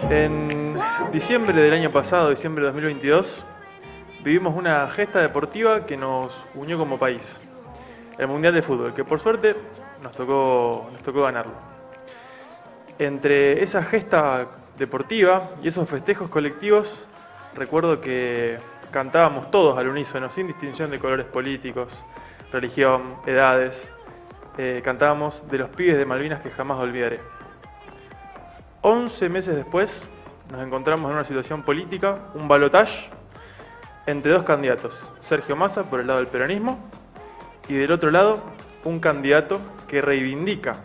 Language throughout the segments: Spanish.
En diciembre del año pasado, diciembre de 2022, vivimos una gesta deportiva que nos unió como país. El Mundial de Fútbol, que por suerte nos tocó ganarlo. Entre esa gesta deportiva y esos festejos colectivos, recuerdo que cantábamos todos al unísono, sin distinción de colores políticos, religión, edades. Cantábamos de los pibes de Malvinas que jamás olvidaré. 11 meses después nos encontramos en una situación política, un balotaje entre dos candidatos, Sergio Massa por el lado del peronismo y del otro lado un candidato que reivindica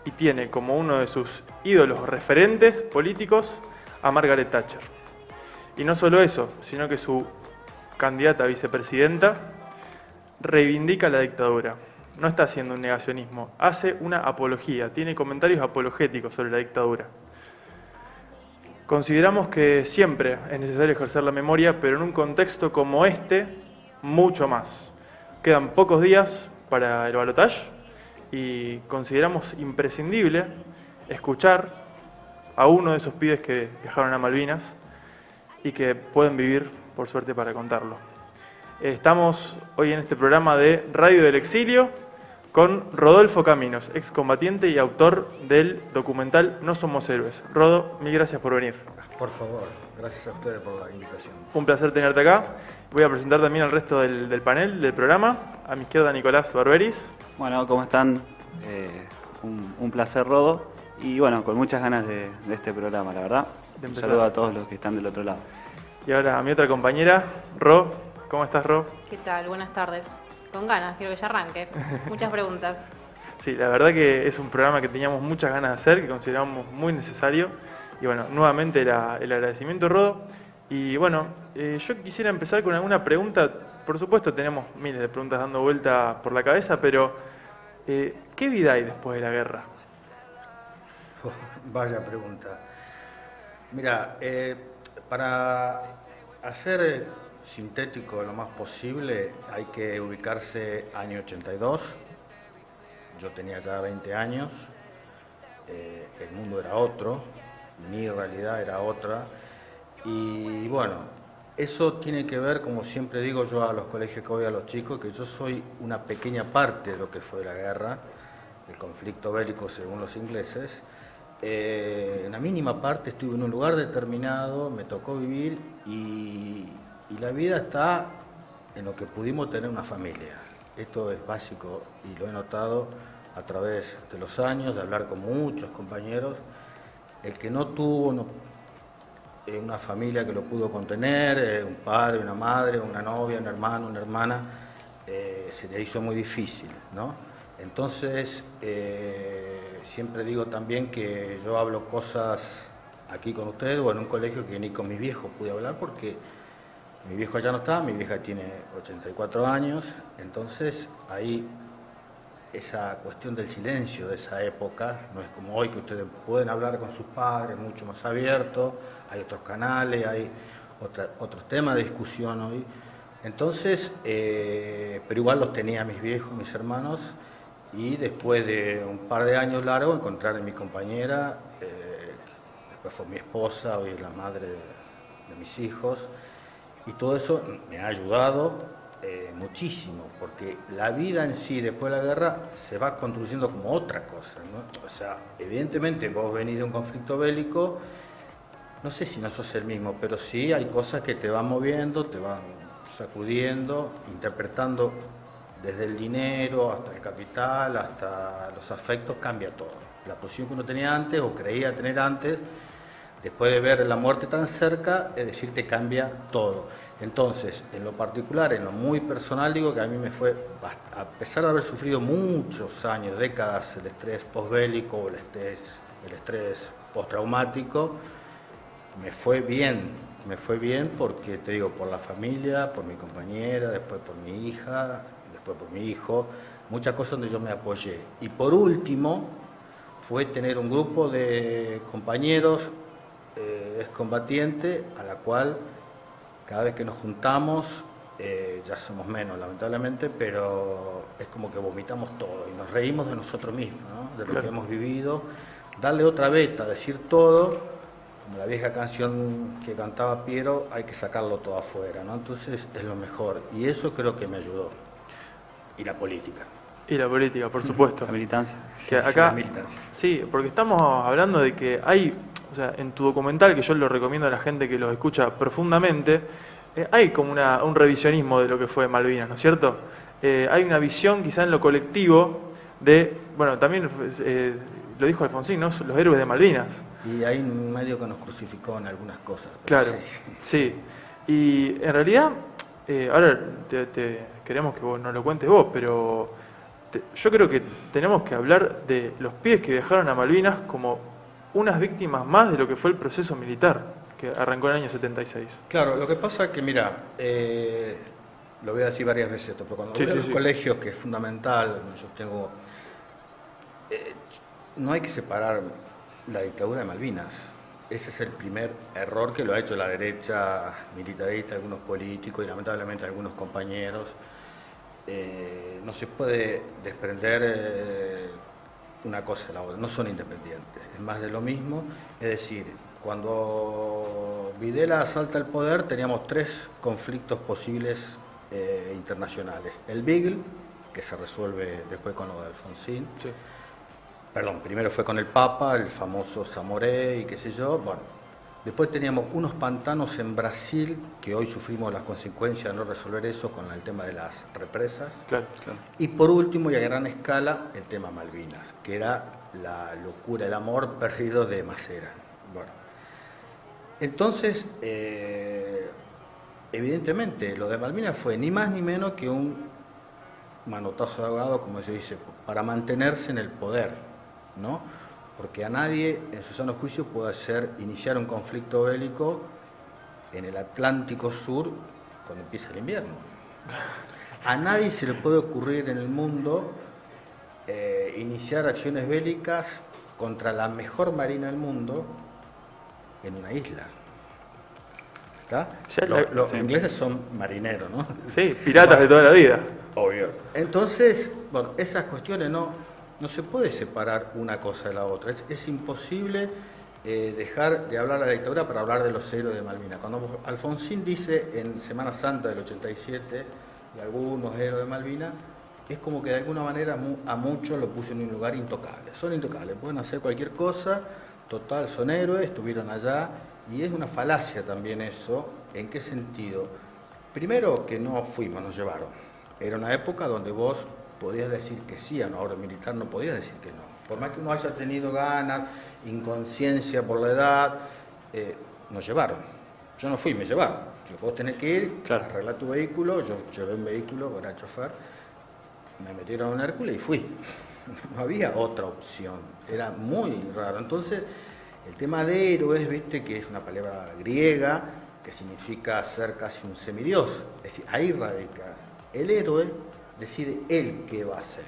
y tiene como uno de sus ídolos referentes políticos a Margaret Thatcher. Y no solo eso, sino que su candidata a vicepresidenta reivindica la dictadura. No está haciendo un negacionismo, hace una apología, tiene comentarios apologéticos sobre la dictadura. Consideramos que siempre es necesario ejercer la memoria, pero en un contexto como este, mucho más. Quedan pocos días para el balotaje y consideramos imprescindible escuchar a uno de esos pibes que viajaron a Malvinas y que pueden vivir, por suerte, para contarlo. Estamos hoy en este programa de Radio del Exilio con Rodolfo Caminos, excombatiente y autor del documental No Somos Héroes. Rodo, mil gracias por venir. Por favor, gracias a ustedes por la invitación. Un placer tenerte acá. Voy a presentar también al resto del panel, del programa. A mi izquierda, Nicolás Barberis. Bueno, ¿cómo están? Un placer, Rodo. Y bueno, con muchas ganas de este programa, la verdad. Un saludo a todos los que están del otro lado. Y ahora a mi otra compañera, Ro. ¿Cómo estás, Ro? ¿Qué tal? Buenas tardes. Con ganas, quiero que ya arranque. Muchas preguntas. Sí, la verdad que es un programa que teníamos muchas ganas de hacer, que consideramos muy necesario. Y bueno, nuevamente el agradecimiento, Rodo. Y bueno, yo quisiera empezar con alguna pregunta. Por supuesto tenemos miles de preguntas dando vuelta por la cabeza, pero ¿qué vida hay después de la guerra? Vaya pregunta. Mira, para hacer sintético lo más posible hay que ubicarse año 82. Yo tenía ya 20 años, el mundo era otro, mi realidad era otra. Y bueno, eso tiene que ver, como siempre digo yo a los colegios que voy a los chicos, que yo soy una pequeña parte de lo que fue la guerra, el conflicto bélico según los ingleses. En la mínima parte estuve en un lugar determinado, me tocó vivir y la vida está en lo que pudimos tener una familia. Esto es básico y lo he notado a través de los años, de hablar con muchos compañeros. El que no tuvo una familia que lo pudo contener, un padre, una madre, una novia, un hermano, una hermana, se le hizo muy difícil, ¿no? Entonces, siempre digo también que yo hablo cosas aquí con ustedes o en un colegio que ni con mis viejos pude hablar porque mi viejo ya no está, mi vieja tiene 84 años, entonces ahí esa cuestión del silencio de esa época, no es como hoy que ustedes pueden hablar con sus padres mucho más abierto, hay otros canales, hay otros temas de discusión hoy. Entonces, pero igual los tenía mis viejos, mis hermanos, y después de un par de años largos encontrar a mi compañera, después fue mi esposa, hoy es la madre de mis hijos, y todo eso me ha ayudado muchísimo, porque la vida en sí después de la guerra se va construyendo como otra cosa, ¿no? O sea, evidentemente vos venís de un conflicto bélico, no sé si no sos el mismo, pero sí hay cosas que te van moviendo, te van sacudiendo, interpretando desde el dinero hasta el capital, hasta los afectos, cambia todo. La posición que uno tenía antes o creía tener antes, después de ver la muerte tan cerca, es decir, te cambia todo. Entonces, en lo particular, en lo muy personal, digo que a mí me fue, a pesar de haber sufrido muchos años, décadas, el estrés postbélico o el estrés postraumático, me fue bien porque, te digo, por la familia, por mi compañera, después por mi hija, después por mi hijo, muchas cosas donde yo me apoyé. Y por último, fue tener un grupo de compañeros excombatientes a la cual cada vez que nos juntamos, ya somos menos lamentablemente, pero es como que vomitamos todo y nos reímos de nosotros mismos, ¿no? De lo que hemos vivido, darle otra beta, decir todo como la vieja canción que cantaba Piero, hay que sacarlo todo afuera, ¿no? Entonces es lo mejor. Y eso creo que me ayudó. Y la política. Y la política, por supuesto. La militancia. Que Sí, acá, la militancia. sí, porque estamos hablando de que hay, o sea, en tu documental, que yo lo recomiendo a la gente que lo escucha profundamente, hay como un revisionismo de lo que fue Malvinas, ¿no es cierto? Hay una visión quizá en lo colectivo de, bueno, también lo dijo Alfonsín, ¿no? Los héroes de Malvinas. Y hay un medio que nos crucificó en algunas cosas. Claro, Sí. sí. Y en realidad, ahora queremos que vos nos lo cuentes vos, pero yo creo que tenemos que hablar de los pibes que viajaron a Malvinas como unas víctimas más de lo que fue el proceso militar que arrancó en el año 76. Claro, lo que pasa es que, mira, lo voy a decir varias veces esto, pero cuando voy a los colegios, que es fundamental, yo tengo... no hay que separar la dictadura de Malvinas. Ese es el primer error que lo ha hecho la derecha militarista, algunos políticos y lamentablemente algunos compañeros. No se puede desprender una cosa de la otra, no son independientes, es más de lo mismo. Es decir, cuando Videla asalta el poder teníamos 3 conflictos posibles internacionales. El Beagle, que se resuelve después con lo de Alfonsín. Sí. Perdón, primero fue con el Papa, el famoso Zamoré y qué sé yo. Bueno, después teníamos unos pantanos en Brasil, que hoy sufrimos las consecuencias de no resolver eso con el tema de las represas. Claro, claro. Y por último, y a gran escala, el tema Malvinas, que era la locura, el amor perdido de Macera. Bueno, entonces, evidentemente, lo de Malvinas fue ni más ni menos que un manotazo de ahogado, como se dice, para mantenerse en el poder, ¿no? Porque a nadie en su sano juicio puede iniciar un conflicto bélico en el Atlántico Sur cuando empieza el invierno. A nadie se le puede ocurrir en el mundo iniciar acciones bélicas contra la mejor marina del mundo en una isla. ¿Está? Los ingleses son marineros, ¿no? Sí, piratas de toda la vida. Obvio. Entonces, bueno, esas cuestiones no se puede separar una cosa de la otra. Es imposible dejar de hablar de la dictadura para hablar de los héroes de Malvinas. Cuando Alfonsín dice en Semana Santa del 87 de algunos héroes de Malvinas, es como que de alguna manera a muchos lo puso en un lugar intocable. Son intocables, pueden hacer cualquier cosa, total, son héroes, estuvieron allá, y es una falacia también eso. ¿En qué sentido? Primero que no fuimos, nos llevaron. Era una época donde vos podías decir que sí a una orden militar, no podías decir que no. Por más que uno haya tenido ganas, inconsciencia por la edad, nos llevaron. Yo no fui, me llevaron. Vos tenés que ir, claro, arreglar tu vehículo. Yo llevé un vehículo, era chofer, me metieron a un Hércules y fui. No había otra opción, era muy raro. Entonces, el tema de héroes, viste, que es una palabra griega que significa ser casi un semidios. Es decir, ahí radica. El héroe decide él qué va a hacer.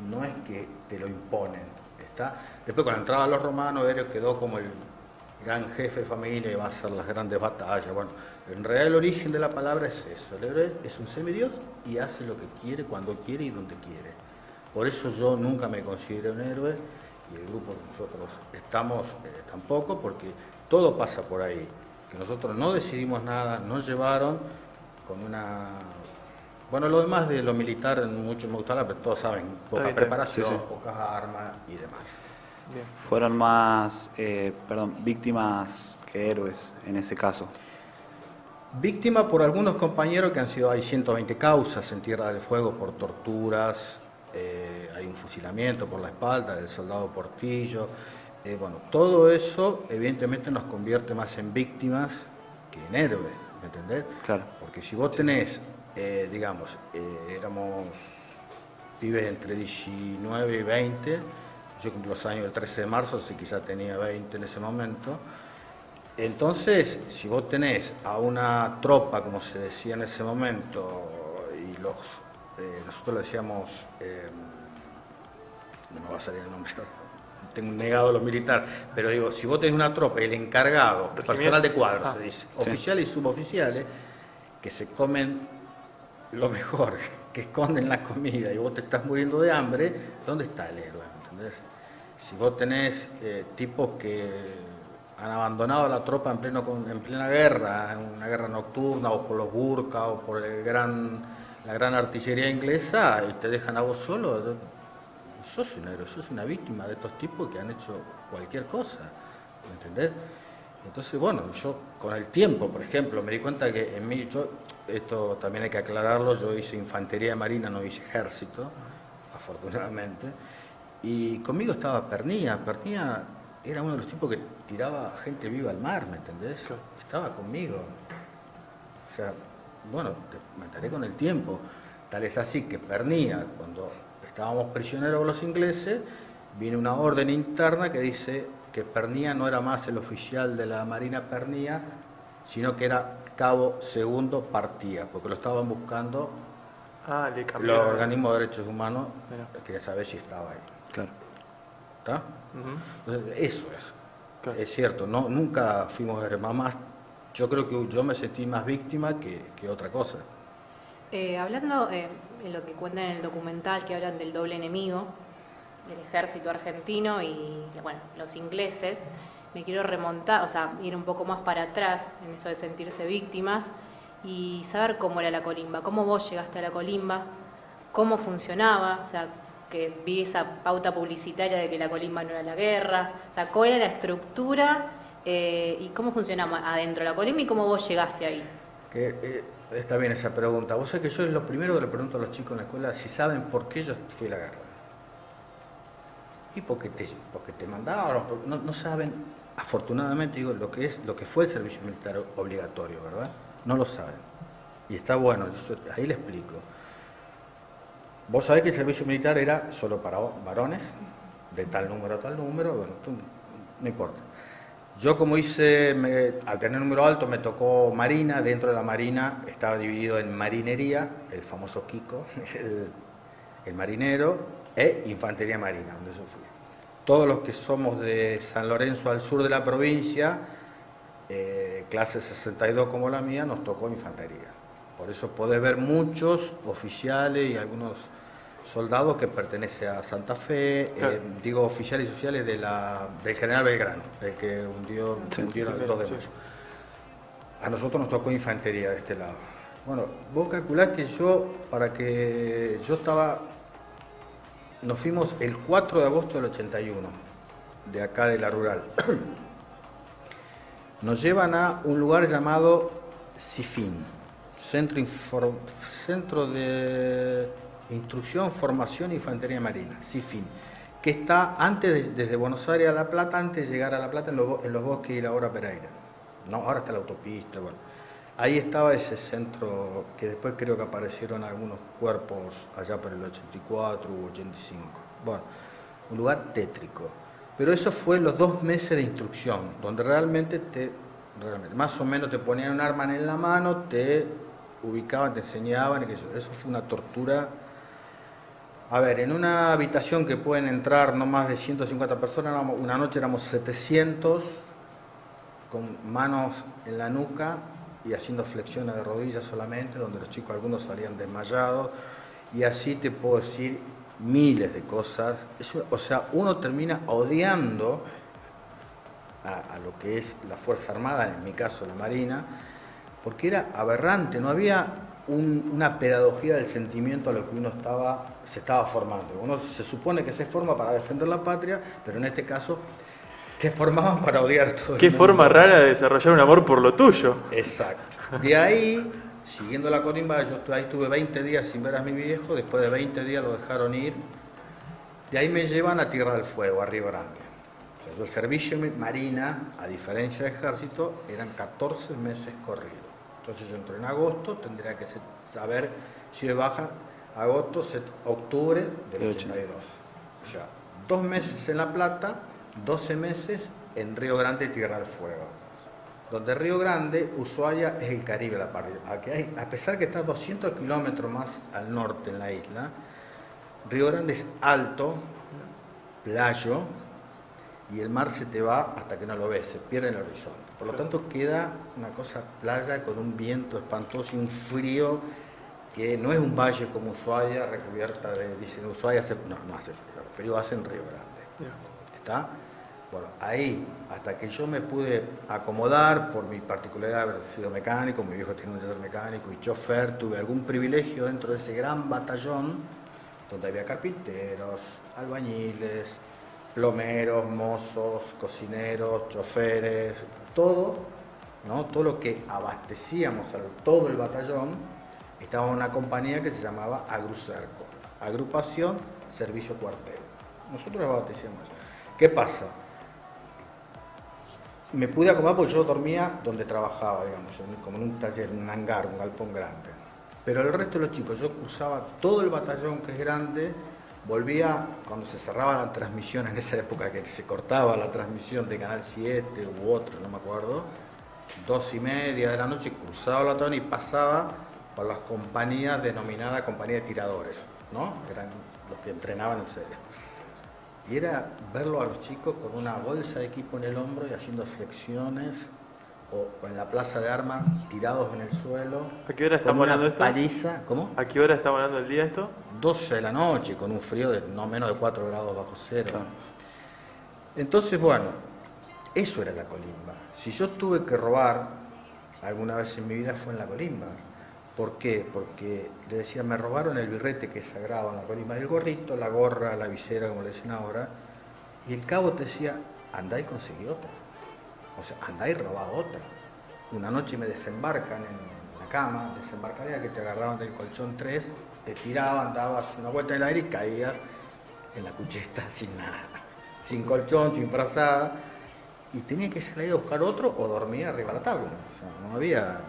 No es que te lo imponen. ¿Está? Después, con la entrada de los romanos, el héroe quedó como el gran jefe de familia y va a hacer las grandes batallas. Bueno, en realidad el origen de la palabra es eso. El héroe es un semidios y hace lo que quiere, cuando quiere y donde quiere. Por eso yo nunca me considero un héroe, y el grupo que nosotros estamos tampoco, porque todo pasa por ahí. Que nosotros no decidimos nada, nos llevaron con una... Bueno, lo demás de lo militar, mucho me gustaba, pero todos saben, poca preparación, sí, sí, pocas armas y demás. Bien. Fueron más, víctimas que héroes en ese caso. Víctima por algunos compañeros que han sido, hay 120 causas en Tierra del Fuego por torturas, hay un fusilamiento por la espalda del soldado Portillo. Bueno, todo eso evidentemente nos convierte más en víctimas que en héroes, ¿me entendés? Claro. Porque si vos tenés, éramos pibes entre 19 y 20, yo cumplo los años del 13 de marzo, así quizás tenía 20 en ese momento. Entonces, si vos tenés a una tropa, como se decía en ese momento, y nosotros le decíamos, no me va a salir el nombre, tengo un negado a lo militar, pero digo, si vos tenés una tropa y el encargado, personal de cuadro, se dice, sí, oficiales y suboficiales, que se comen lo mejor, que esconden la comida y vos te estás muriendo de hambre, ¿dónde está el héroe? ¿Entendés? Si vos tenés tipos que han abandonado la tropa en plena guerra, en una guerra nocturna, o por los Gurkha, o por la gran artillería inglesa, y te dejan a vos solo. Sos un héroe, sos una víctima de estos tipos que han hecho cualquier cosa, ¿me entendés? Entonces, bueno, yo con el tiempo, por ejemplo, me di cuenta que en mí, esto también hay que aclararlo, yo hice infantería de marina, no hice ejército, afortunadamente, y conmigo estaba Pernía. Pernía era uno de los tipos que tiraba gente viva al mar, ¿me entendés? Estaba conmigo. O sea, bueno, me enteré con el tiempo. Tal es así que Pernía, cuando estábamos prisioneros los ingleses, viene una orden interna que dice que Pernía no era más el oficial de la Marina Pernía, sino que era cabo segundo Partía, porque lo estaban buscando los organismos de derechos humanos, quería saber si estaba ahí. Claro. ¿Está? Entonces, eso es. Claro. Es cierto, no, nunca fuimos mamás. Yo creo que yo me sentí más víctima que otra cosa. Hablando en lo que cuentan en el documental, que hablan del doble enemigo, del ejército argentino y bueno, los ingleses, me quiero remontar, o sea, ir un poco más para atrás en eso de sentirse víctimas y saber cómo era la colimba, cómo vos llegaste a la colimba, cómo funcionaba, o sea, que vi esa pauta publicitaria de que la colimba no era la guerra, o sea, cuál era la estructura y cómo funcionaba adentro de la colimba y cómo vos llegaste ahí. Está bien esa pregunta. Vos sabés que yo es lo primero que le pregunto a los chicos en la escuela, si saben por qué yo fui a la guerra. Y porque te mandaron, no saben, afortunadamente digo, lo que fue el servicio militar obligatorio, ¿verdad? No lo saben. Y está bueno, ahí le explico. Vos sabés que el servicio militar era solo para varones, de tal número a tal número, bueno, no importa. Yo como al tener número alto me tocó marina, dentro de la marina estaba dividido en marinería, el famoso Kiko, el marinero, e infantería marina, donde yo fui. Todos los que somos de San Lorenzo al sur de la provincia, clase 62 como la mía, nos tocó infantería. Por eso podés ver muchos oficiales y algunos soldados que pertenecen a Santa Fe, digo oficiales y oficiales del general Belgrano, el que hundieron los demás. A nosotros nos tocó infantería de este lado. Bueno, vos calculás que nos fuimos el 4 de agosto del 81, de acá de la rural. Nos llevan a un lugar llamado CIFIN, Centro de Instrucción, Formación e Infantería Marina, CIFIN, que está desde Buenos Aires a La Plata, antes de llegar a La Plata en los bosques y la Hora Pereira. No, ahora está la autopista, bueno. Ahí estaba ese centro, que después creo que aparecieron algunos cuerpos allá por el 84 u 85. Bueno, un lugar tétrico. Pero eso fue los 2 meses de instrucción, donde realmente más o menos te ponían un arma en la mano, te ubicaban, te enseñaban, y eso fue una tortura. A ver, en una habitación que pueden entrar no más de 150 personas, una noche éramos 700, con manos en la nuca y haciendo flexiones de rodillas solamente, donde los chicos algunos salían desmayados, y así te puedo decir miles de cosas. O sea, uno termina odiando a lo que es la Fuerza Armada, en mi caso la Marina, porque era aberrante, no había una pedagogía del sentimiento a lo que uno se estaba formando. Uno se supone que se forma para defender la patria, pero en este caso te formaban para odiar a todo el mundo. Qué forma rara de desarrollar un amor por lo tuyo. Exacto. De ahí, siguiendo la colimba, yo ahí estuve 20 días sin ver a mi viejo, después de 20 días lo dejaron ir. De ahí me llevan a Tierra del Fuego, a Río Grande. O sea, yo el servicio marina, a diferencia del ejército, eran 14 meses corridos. Entonces yo entré en agosto, tendría que saber si de baja octubre del 82. O sea, 2 meses en La Plata, 12 meses en Río Grande, Tierra del Fuego. Donde Río Grande, Ushuaia, es el Caribe, la parte. A pesar que está 200 kilómetros más al norte en la isla, Río Grande es alto, playo, y el mar se te va hasta que no lo ves, se pierde en el horizonte. Por lo tanto queda una cosa playa con un viento espantoso y un frío que no es un valle como Ushuaia, recubierta dicen Ushuaia no hace frío, el frío hace en Río Grande. ¿Está? Bueno, ahí, hasta que yo me pude acomodar por mi particularidad de haber sido mecánico, mi viejo tiene un taller mecánico y chofer, tuve algún privilegio dentro de ese gran batallón donde había carpinteros, albañiles, plomeros, mozos, cocineros, choferes, todo, ¿no? Todo lo que abastecíamos a todo el batallón estaba en una compañía que se llamaba Agrucerco, Agrupación Servicio Cuartel. Nosotros abastecíamos eso. ¿Qué pasa? Me pude acomodar porque yo dormía donde trabajaba, digamos, como en un taller, en un hangar, un galpón grande. Pero el resto de los chicos, yo cruzaba todo el batallón, que es grande, volvía cuando se cerraba la transmisión, en esa época que se cortaba la transmisión de Canal 7 u otro, no me acuerdo, 2:30 de la noche, cruzaba el batallón y pasaba por las compañías denominadas compañía de tiradores, ¿no? Eran los que entrenaban en serio. Y era verlo a los chicos con una bolsa de equipo en el hombro y haciendo flexiones, o en la plaza de armas, tirados en el suelo. ¿A qué hora estamos hablando de esto? Paliza, ¿cómo? ¿A qué hora estamos hablando del día esto? 12 de la noche, con un frío de no menos de 4 grados bajo cero. Entonces, bueno, eso era la colimba. Si yo tuve que robar alguna vez en mi vida fue en la colimba. ¿Por qué? Porque le decía, me robaron el birrete, que es sagrado en la colimba, el gorrito, la gorra, la visera, como le dicen ahora, y el cabo te decía, andá y conseguí otra. O sea, andá y robá otra. Una noche me desembarcan en la cama, desembarcaría que te agarraban del colchón 3, te tiraban, dabas una vuelta en el aire y caías en la cucheta sin nada, sin colchón, sin frazada, y tenía que salir a buscar otro o dormía arriba de la tabla. O sea, no había...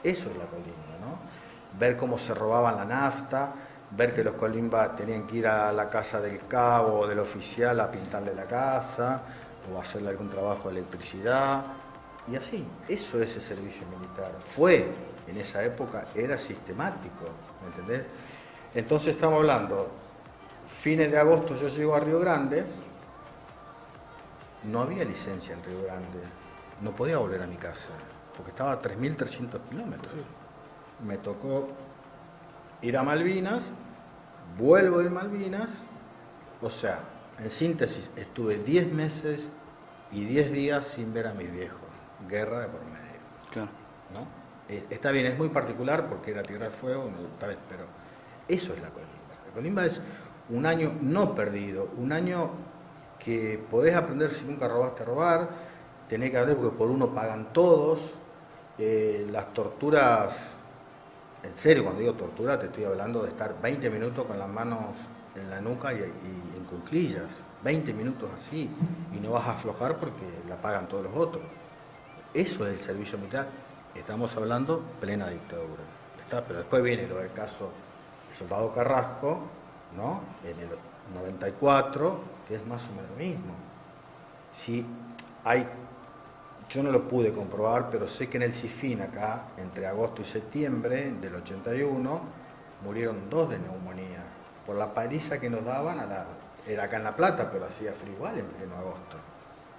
Eso es la colimba, ¿no? Ver cómo se robaban la nafta, ver que los colimbas tenían que ir a la casa del cabo o del oficial a pintarle la casa o hacerle algún trabajo de electricidad, y así. Eso es el servicio militar. Fue, en esa época, era sistemático, ¿me entendés? Entonces estamos hablando, fines de agosto yo llego a Río Grande, no había licencia en Río Grande, no podía volver a mi casa, porque estaba a 3.300 kilómetros. Me tocó ir a Malvinas, vuelvo de Malvinas, o sea, en síntesis, estuve 10 meses y 10 días sin ver a mis viejos. Guerra de por medio. Claro. ¿No? Está bien, es muy particular porque era Tierra del Fuego, pero eso es la colimba. La colimba es un año no perdido, un año que podés aprender si nunca robaste a robar, tenés que aprender porque por uno pagan todos, las torturas, en serio, cuando digo tortura te estoy hablando de estar 20 minutos con las manos en la nuca y en cuclillas, 20 minutos así, y no vas a aflojar porque la pagan todos los otros. Eso es el servicio militar. Estamos hablando plena dictadura. Pero después viene lo del caso del soldado Carrasco, ¿no? En el 94, que es más o menos lo mismo. Sí, yo no lo pude comprobar, pero sé que en el CIFIN acá, entre agosto y septiembre del 81, murieron 2 de neumonía por la paliza que nos daban era acá en La Plata, pero hacía frío igual en pleno agosto.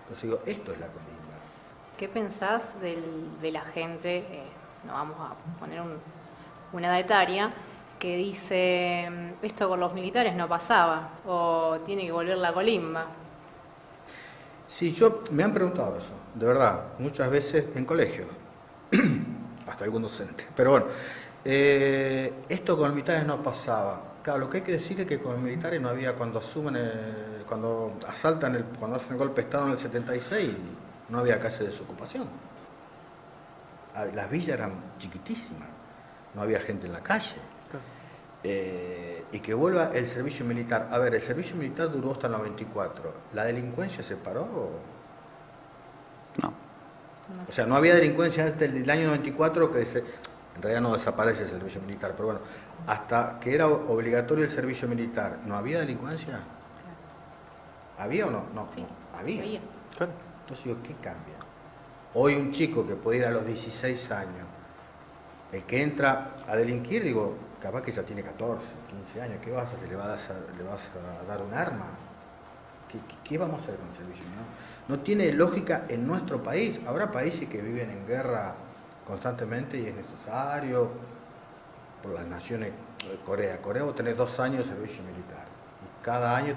Entonces digo, esto es la colimba. ¿Qué pensás de la gente, no vamos a poner una edad etaria, que dice, esto con los militares no pasaba, o tiene que volver la colimba? Sí, me han preguntado eso, de verdad, muchas veces en colegios, hasta algún docente. Pero bueno, esto con los militares no pasaba. Claro, lo que hay que decir es que con los militares no había, cuando hacen el golpe de Estado en el 76, no había casi desocupación. Las villas eran chiquitísimas, no había gente en la calle. Y que vuelva el servicio militar. A ver, el servicio militar duró hasta el 94. ¿La delincuencia se paró? No. O sea, no había delincuencia desde el año 94 que en realidad no desaparece el servicio militar, pero bueno, hasta que era obligatorio el servicio militar, ¿no había delincuencia? ¿Había o no? No, Sí, no, había. Claro. Entonces digo, ¿qué cambia? Hoy un chico que puede ir a los 16 años, el que entra a delinquir, digo, capaz que ya tiene 14, 15 años, ¿qué vas a hacer? ¿Le vas a dar un arma? ¿Qué vamos a hacer con el servicio? No tiene lógica en nuestro país. Habrá países que viven en guerra constantemente y es necesario, por las naciones. Corea vos tenés 2 años de servicio militar, y cada año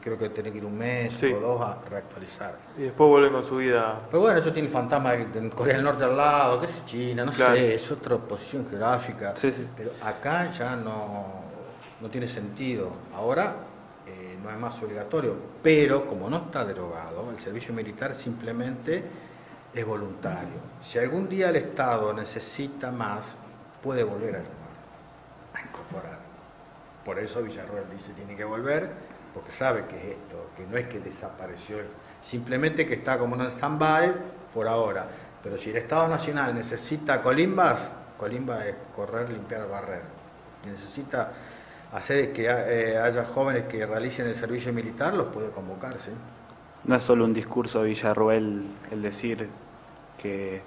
creo que tenés que ir un mes Sí. o dos a reactualizar. Y después vuelven con su vida. Pero bueno, eso tiene el fantasma de Corea del Norte al lado, que es China, no Claro. sé, es otra posición geográfica. Sí, sí. Pero acá ya no tiene sentido. Ahora no es más obligatorio, pero como no está derogado, el servicio militar simplemente es voluntario. Si algún día el Estado necesita más, puede volver a llamar, a incorporar. Por eso Villarroel dice tiene que volver, porque sabe que es esto, que no es que desapareció, simplemente que está como en stand-by por ahora. Pero si el Estado Nacional necesita colimbas, colimba es correr, limpiar, barrer. Y necesita hacer que haya jóvenes que realicen el servicio militar, los puede convocar, ¿sí? No es solo un discurso de Villarroel el decir que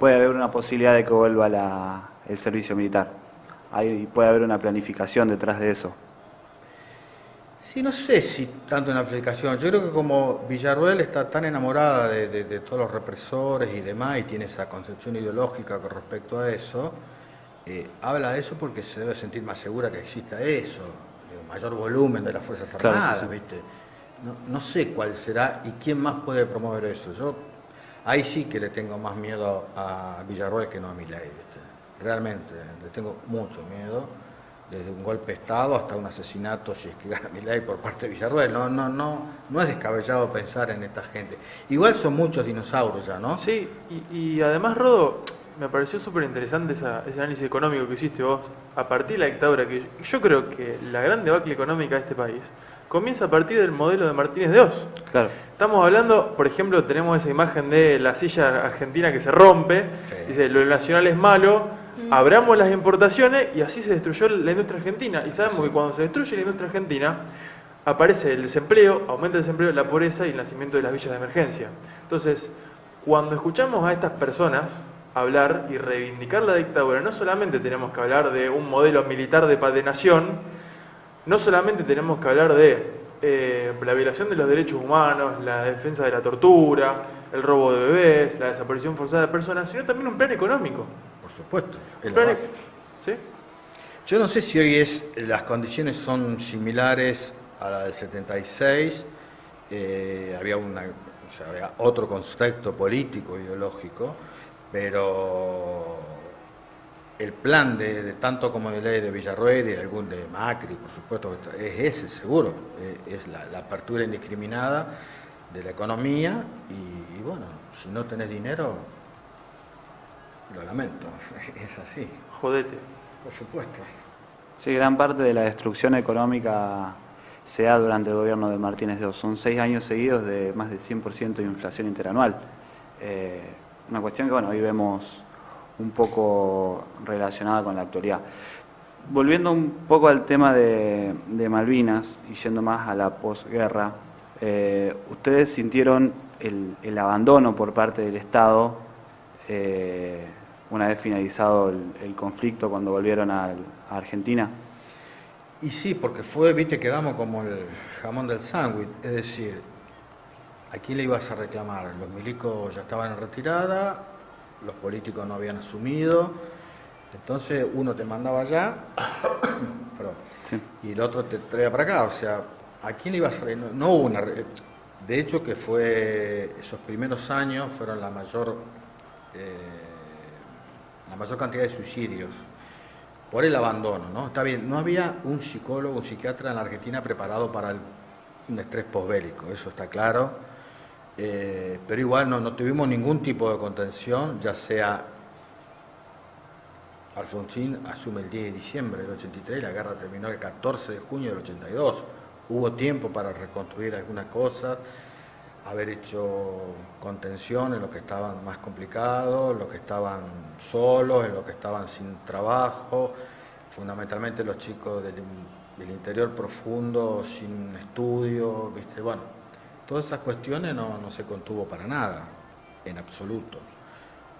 puede haber una posibilidad de que vuelva el servicio militar. Puede haber una planificación detrás de eso. Sí, no sé si tanto en la aplicación. Yo creo que como Villarroel está tan enamorada de todos los represores y demás, y tiene esa concepción ideológica con respecto a eso, habla de eso porque se debe sentir más segura que exista eso, el mayor volumen de las Fuerzas Claro, Armadas, sí, sí. ¿viste? No sé cuál será y quién más puede promover eso. Yo ahí sí que le tengo más miedo a Villarroel que no a Milei, ¿viste? Realmente, le tengo mucho miedo, desde un golpe de Estado hasta un asesinato, si es que gana Milei por parte de Villarroel. No es descabellado pensar en esta gente. Igual son muchos dinosaurios ya, ¿no? Sí, y además, Rodo, me pareció súper interesante ese análisis económico que hiciste vos a partir de la dictadura, que yo creo que la gran debacle económica de este país comienza a partir del modelo de Martínez de Oz. Claro. Estamos hablando, por ejemplo, tenemos esa imagen de la silla argentina que se rompe, Sí. dice, lo nacional es malo, abramos las importaciones y así se destruyó la industria argentina. Y sabemos que cuando se destruye la industria argentina, aparece el desempleo, aumenta el desempleo, la pobreza y el nacimiento de las villas de emergencia. Entonces, cuando escuchamos a estas personas hablar y reivindicar la dictadura, no solamente tenemos que hablar de un modelo militar de nación, no solamente tenemos que hablar de la violación de los derechos humanos, la defensa de la tortura, el robo de bebés, la desaparición forzada de personas, sino también un plan económico. Por supuesto. es Un la plan base. ¿Sí? Yo no sé si hoy las condiciones son similares a la del 76, había otro contexto político, ideológico, pero el plan de tanto como de ley de Villarroel y algún de Macri, por supuesto, es ese seguro, es la apertura indiscriminada de la economía y bueno, si no tenés dinero, lo lamento, es así, Jodete. por supuesto. Sí, gran parte de la destrucción económica se da durante el gobierno de Martínez de Oz. Son 6 años seguidos de más de 100% de inflación interanual. Una cuestión que, bueno, hoy vemos un poco relacionada con la actualidad. Volviendo un poco al tema de Malvinas y yendo más a la posguerra, ¿ustedes sintieron el abandono por parte del Estado una vez finalizado el conflicto cuando volvieron a Argentina? Y sí, porque viste, quedamos como el jamón del sándwich, es decir, ¿a quién le ibas a reclamar? Los milicos ya estaban en retirada, los políticos no habían asumido, entonces uno te mandaba allá, perdón, Sí. y el otro te traía para acá, o sea, ¿a quién le ibas a reclamar? No hubo de hecho que esos primeros años fueron la mayor cantidad de suicidios por el abandono, ¿no? Está bien, no había un psicólogo, un psiquiatra en la Argentina preparado para un estrés posbélico, eso está claro, pero igual no tuvimos ningún tipo de contención, ya sea Alfonsín asume el 10 de diciembre del 83, la guerra terminó el 14 de junio del 82, hubo tiempo para reconstruir algunas cosas, haber hecho contención en los que estaban más complicados, en los que estaban solos, en los que estaban sin trabajo, fundamentalmente los chicos del interior profundo, sin estudio, ¿viste? Bueno, todas esas cuestiones no se contuvo para nada, en absoluto.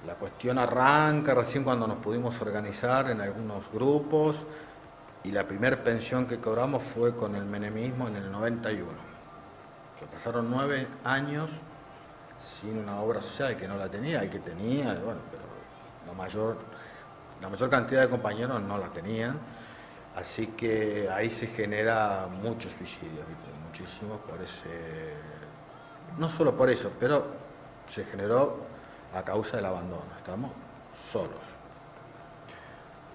La cuestión arranca recién cuando nos pudimos organizar en algunos grupos y la primera pensión que cobramos fue con el menemismo en el 91. Se pasaron 9 años sin una obra social, el que no la tenía, el que tenía, bueno, pero la mayor cantidad de compañeros no la tenían. Así que ahí se genera muchos suicidios, ¿viste? Muchísimos por ese... No solo por eso, pero se generó a causa del abandono. Estamos solos.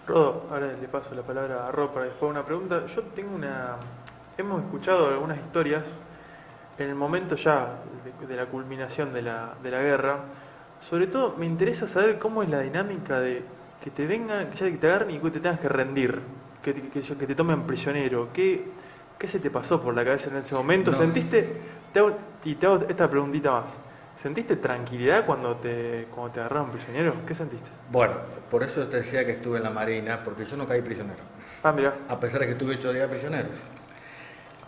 Rodo, ahora le paso la palabra a Ro para después una pregunta. Yo tengo una... Hemos escuchado algunas historias en el momento ya de la culminación de la guerra. Sobre todo me interesa saber cómo es la dinámica de que te vengan, que ya te agarren y que te tengas que rendir, que te tomen prisionero. ¿Qué se te pasó por la cabeza en ese momento? No. ¿Sentiste, te hago esta preguntita más, ¿sentiste tranquilidad cuando te agarraron prisionero? ¿Qué sentiste? Bueno, por eso te decía que estuve en la Marina, porque yo no caí prisionero, Ah, mira. a pesar de que estuve 8 días prisioneros.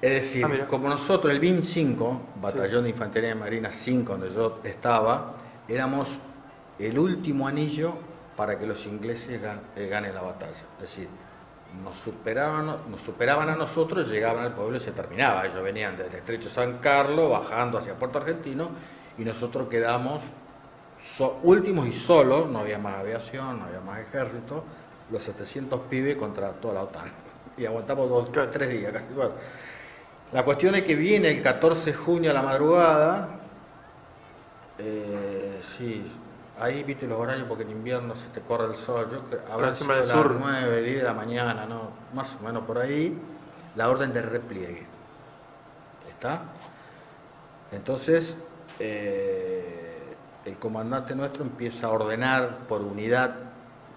Es decir, mira. como nosotros, el BIM 5, Batallón de Infantería de Marina 5, donde yo estaba, éramos el último anillo para que los ingleses ganen la batalla. Es decir, nos superaban a nosotros, llegaban al pueblo y se terminaba. Ellos venían del estrecho San Carlos, bajando hacia Puerto Argentino, y nosotros quedamos últimos y solos, no había más aviación, no había más ejército, los 700 pibes contra toda la OTAN. Y aguantamos 3 días casi. Bueno, la cuestión es que viene el 14 de junio a la madrugada, sí, ahí viste los horarios porque en invierno se te corre el sol, yo creo, habrá sido encima del las sur. 9, 10 de la mañana, ¿no? Más o menos por ahí, la orden de repliegue. ¿Está? Entonces, el comandante nuestro empieza a ordenar por unidad,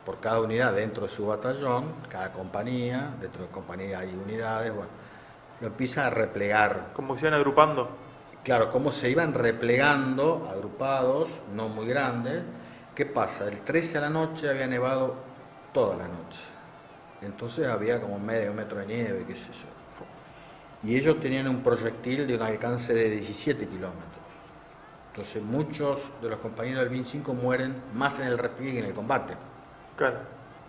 por cada unidad dentro de su batallón, cada compañía, dentro de compañía hay unidades, bueno, lo empieza a replegar. Como que se iban agrupando. Claro, cómo se iban replegando, agrupados, no muy grandes. ¿Qué pasa? El 13 a la noche había nevado toda la noche. Entonces había como medio metro de nieve, qué sé yo. Y ellos tenían un proyectil de un alcance de 17 kilómetros. Entonces muchos de los compañeros del BIN 5 mueren más en el repliegue que en el combate. Claro.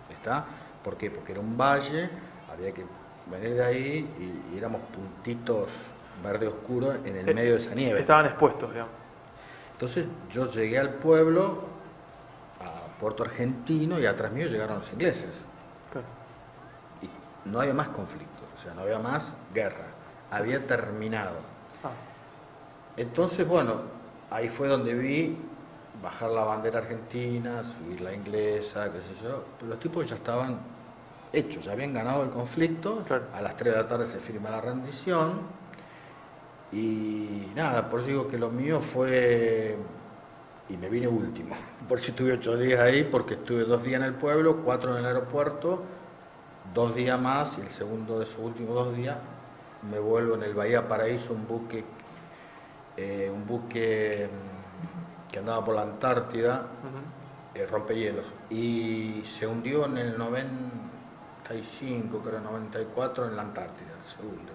¿Está? ¿Por qué? Porque era un valle, había que venir de ahí y éramos puntitos verde oscuro en el medio de esa nieve. Estaban expuestos, digamos. Entonces yo llegué al pueblo, a Puerto Argentino, y atrás mío llegaron los ingleses. Claro. Y no había más conflicto, o sea, no había más guerra, había terminado. Ah, Entonces, bueno, ahí fue donde vi bajar la bandera argentina, subir la inglesa, qué sé yo, pero los tipos ya estaban hechos, ya habían ganado el conflicto, claro. a las 3 de la tarde se firma la rendición. Y nada, por eso digo que lo mío fue, y me vine último, por si estuve 8 días ahí, porque estuve 2 días en el pueblo, 4 en el aeropuerto, 2 días más, y el segundo de esos últimos 2 días me vuelvo en el Bahía Paraíso, un buque que andaba por la Antártida, rompehielos, y se hundió en el 95, creo 94, en la Antártida, el segundo.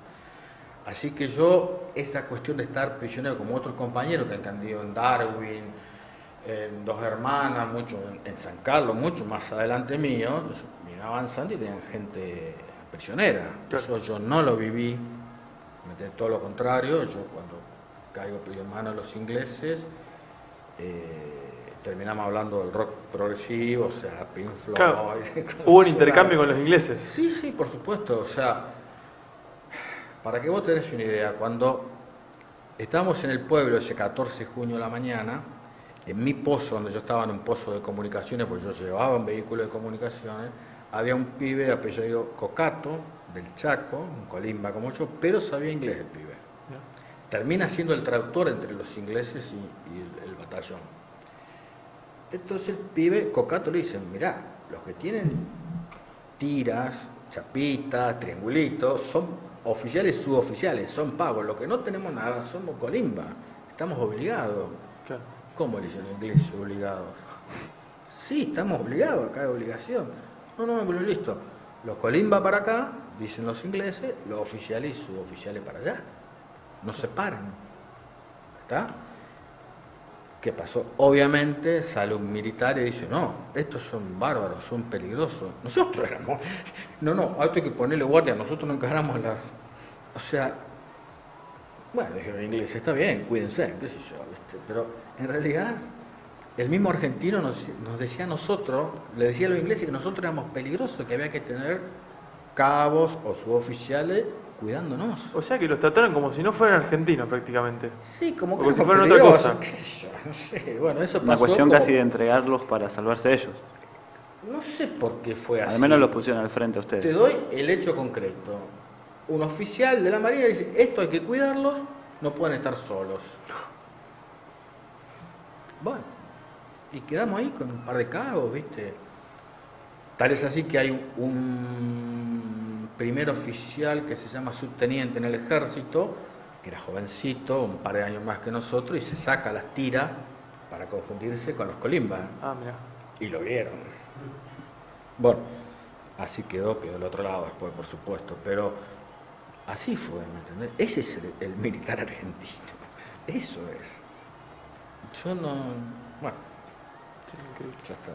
Así que yo, esa cuestión de estar prisionero como otros compañeros que han caído en Darwin, en Dos Hermanas, mucho en San Carlos, mucho más adelante mío, iban avanzando y tenían gente prisionera. Eso yo no lo viví, todo lo contrario. Yo cuando caigo en manos de los ingleses, terminamos hablando del rock progresivo, o sea, Pink Floyd. Claro. ¿Hubo un intercambio con los ingleses? Sí, sí, por supuesto. O sea, para que vos tenés una idea, cuando estábamos en el pueblo ese 14 de junio de la mañana, en mi pozo, donde yo estaba en un pozo de comunicaciones, porque yo llevaba un vehículo de comunicaciones, había un pibe apellido Cocato, del Chaco, un colimba como yo, pero sabía inglés el pibe. Termina siendo el traductor entre los ingleses y el batallón. Entonces el pibe, Cocato, le dice, mirá, los que tienen tiras, chapitas, triangulitos, son oficiales y suboficiales, son pagos. Los que no tenemos nada somos colimba, estamos obligados. Claro. ¿Cómo le dicen en inglés obligados? Sí, estamos obligados, acá hay obligación. No, pero listo. Los colimba para acá, dicen los ingleses, los oficiales y suboficiales para allá. No se paran. ¿Está? ¿Qué pasó? Obviamente sale un militar y dice, no, estos son bárbaros, son peligrosos. Nosotros éramos... No, esto hay que ponerle guardia, nosotros no encaramos las... O sea, bueno, dijeron en inglés, está bien, cuídense, qué sé yo, ¿viste? Pero en realidad el mismo argentino nos decía a nosotros, le decía a los ingleses que nosotros éramos peligrosos, que había que tener cabos o suboficiales cuidándonos. O sea que los trataron como si no fueran argentinos prácticamente. Sí, como Como que si fueran otra cosa. qué sé yo, no sé. Bueno, eso Una pasó cuestión como- casi de entregarlos para salvarse ellos. No sé por qué fue así. Al menos los pusieron al frente a Te ustedes. doy el hecho concreto. Un oficial de la Marina dice, esto hay que cuidarlos, no pueden estar solos. Bueno, y quedamos ahí con un par de cabos, ¿viste? Tal es así que hay un primer oficial que se llama subteniente en el ejército, que era jovencito, un par de años más que nosotros, y se saca las tiras para confundirse con los colimbas. Ah, mira. Y lo vieron. Bueno, así quedó del otro lado después, por supuesto, pero así fue, ¿me entendés? Ese es el militar argentino. Eso es. Yo no... Bueno, ya está.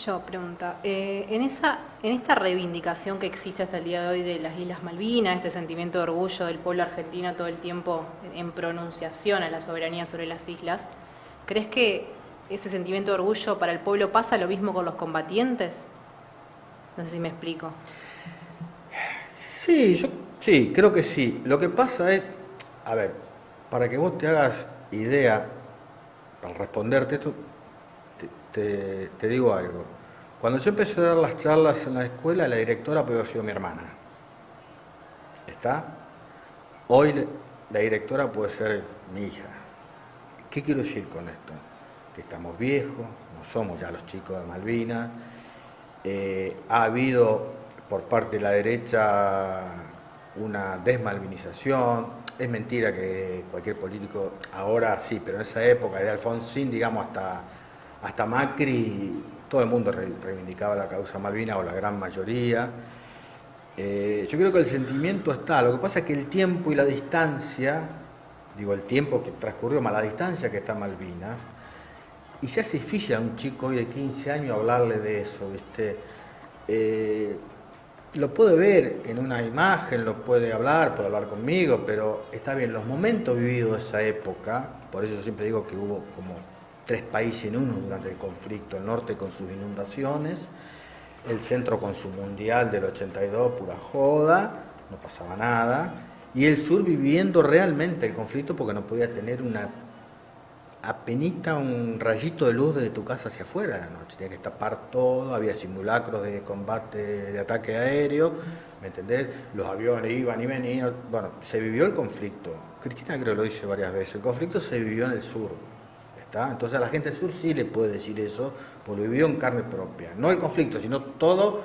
Yo pregunta, en esta reivindicación que existe hasta el día de hoy de las Islas Malvinas, este sentimiento de orgullo del pueblo argentino todo el tiempo en pronunciación a la soberanía sobre las islas, ¿crees que ese sentimiento de orgullo para el pueblo pasa lo mismo con los combatientes? No sé si me explico. Sí, creo que sí. Lo que pasa es, a ver, para que vos te hagas idea, para responderte esto, te digo algo. Cuando yo empecé a dar las charlas en la escuela, la directora puede haber sido mi hermana. ¿Está? Hoy la directora puede ser mi hija. ¿Qué quiero decir con esto? Que estamos viejos, no somos ya los chicos de Malvinas. Ha habido por parte de la derecha una desmalvinización. Es mentira que cualquier político, ahora sí, pero en esa época, de Alfonsín, digamos, hasta Macri, todo el mundo reivindicaba la causa Malvinas, o la gran mayoría. Yo creo que el sentimiento está, lo que pasa es que el tiempo y la distancia, digo el tiempo que transcurrió, más la distancia que está Malvinas, y se hace difícil a un chico hoy de 15 años hablarle de eso, ¿viste? Lo puede ver en una imagen, lo puede hablar conmigo, pero está bien, los momentos vividos de esa época, por eso yo siempre digo que hubo como 3 países en uno durante el conflicto, el norte con sus inundaciones, el centro con su mundial del 82, pura joda, no pasaba nada, y el sur viviendo realmente el conflicto porque no podía tener apenita un rayito de luz desde tu casa hacia afuera a la noche, tenía que tapar todo, había simulacros de combate, de ataque aéreo, ¿me entendés? Los aviones iban y venían, bueno, se vivió el conflicto, Cristina creo que lo dice varias veces, el conflicto se vivió en el sur, ¿está? Entonces a la gente del sur sí le puede decir eso, porque lo vivió en carne propia, no el conflicto, sino todo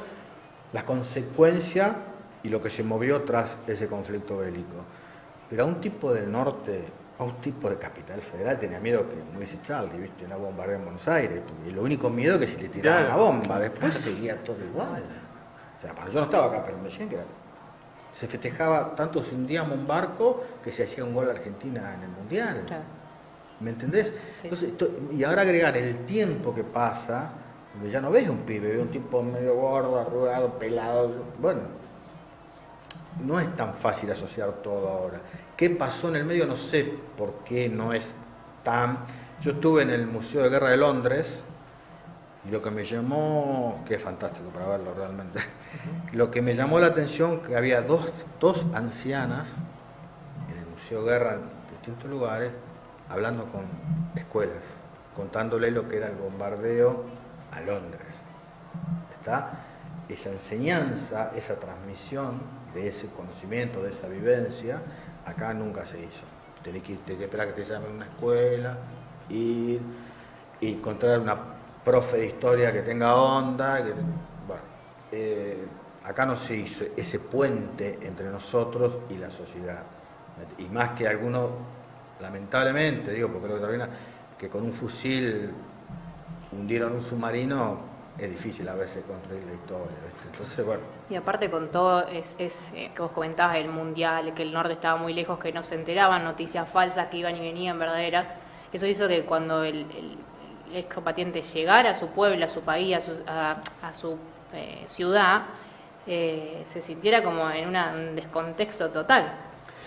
las consecuencias y lo que se movió tras ese conflicto bélico. Pero a un tipo del norte, a un tipo de Capital Federal tenía miedo que, como dice Charlie, ¿viste? Una bombardea en Buenos Aires, y lo único miedo es que si le tiraban una bomba, después seguía todo igual. O sea, yo no estaba acá, pero me decían que se festejaba, tanto si hundíamos un barco, que se hacía un gol a Argentina en el Mundial. Claro. ¿Me entendés? Sí. Entonces, y ahora agregar el tiempo que pasa, donde ya no ves un pibe, ves un tipo medio gordo, arrugado, pelado, bueno, no es tan fácil asociar todo ahora. ¿Qué pasó en el medio? No sé por qué no es tan... Yo estuve en el Museo de Guerra de Londres y lo que me llamó, que es fantástico para verlo realmente, lo que me llamó la atención que había dos ancianas en el Museo de Guerra en distintos lugares hablando con escuelas, contándole lo que era el bombardeo a Londres. ¿Está? Esa enseñanza, esa transmisión de ese conocimiento, de esa vivencia, acá nunca se hizo. Tenés que esperar que te llamen a una escuela, ir y encontrar una profe de historia que tenga onda. Acá no se hizo ese puente entre nosotros y la sociedad. Y más que algunos, lamentablemente, digo, porque lo que termina, que con un fusil hundieron un submarino, es difícil a veces construir la historia, ¿viste? Entonces, bueno. Y aparte con todo, que vos comentabas el mundial, que el norte estaba muy lejos, que no se enteraban, noticias falsas que iban y venían verdaderas, eso hizo que cuando el excombatiente llegara a su pueblo, a su país, a su ciudad, se sintiera como en un descontexto total,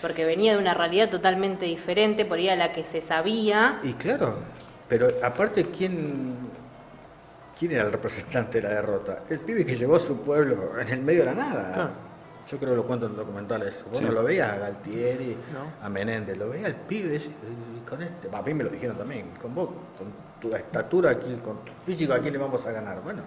porque venía de una realidad totalmente diferente, por ahí a la que se sabía. Y claro, pero aparte, ¿quién ¿quién era el representante de la derrota? El pibe que llegó a su pueblo en el medio de la nada. Claro. Yo creo que lo cuento en el documental eso. Vos Sí. no lo veías a Galtieri, No. a Menéndez, lo veías al pibe ese, y con este. A mí me lo dijeron también, con vos, con tu estatura aquí, con tu físico, ¿a quién le vamos a ganar? Bueno,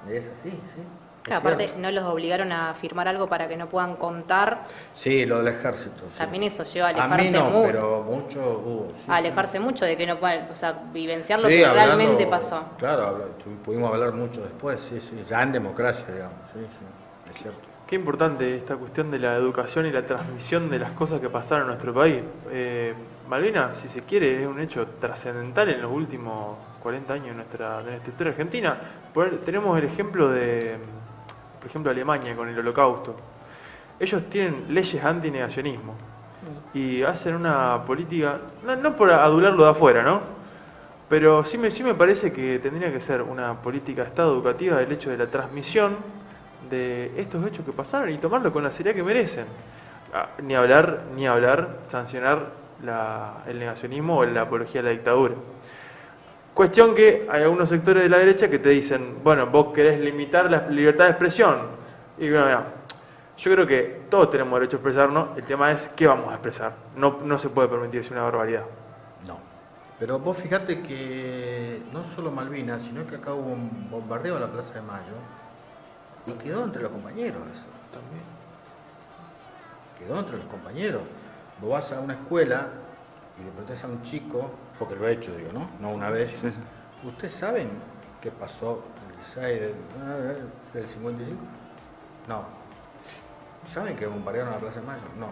es así, sí. es Claro, aparte cierto. no los obligaron a firmar algo para que no puedan contar. Sí, lo del ejército. Sí. También eso lleva a A alejarse mí no, mucho. pero mucho. Sí, A alejarse mucho de que no puedan, o sea, vivenciar lo Sí, que hablando- realmente pasó. Claro, pudimos hablar mucho después, sí, ya en democracia, digamos, sí, es cierto. Qué importante esta cuestión de la educación y la transmisión de las cosas que pasaron en nuestro país. Malvinas, si se quiere, es un hecho trascendental en los últimos 40 años de nuestra historia argentina. Tenemos el ejemplo de, por ejemplo, Alemania con el Holocausto. Ellos tienen leyes antinegacionismo y hacen una política, no por adularlo de afuera, ¿no? Pero sí me parece que tendría que ser una política de Estado educativa del hecho de la transmisión de estos hechos que pasaron y tomarlo con la seriedad que merecen. Ni hablar, sancionar el negacionismo o la apología de la dictadura. Cuestión que hay algunos sectores de la derecha que te dicen, bueno, vos querés limitar la libertad de expresión. Y bueno, mira, yo creo que todos tenemos derecho a expresarnos, el tema es qué vamos a expresar. No se puede permitir decir una barbaridad. No. Pero vos fijate que no solo Malvinas, sino que acá hubo un bombardeo a la Plaza de Mayo y quedó entre los compañeros eso. También. Quedó entre los compañeros. Vos vas a una escuela y le preguntás a un chico, porque lo he hecho, digo, ¿no? No una vez. Sí, sí. ¿Ustedes saben qué pasó el 16 del 55? No. ¿Saben que bombardearon la Plaza de Mayo? No.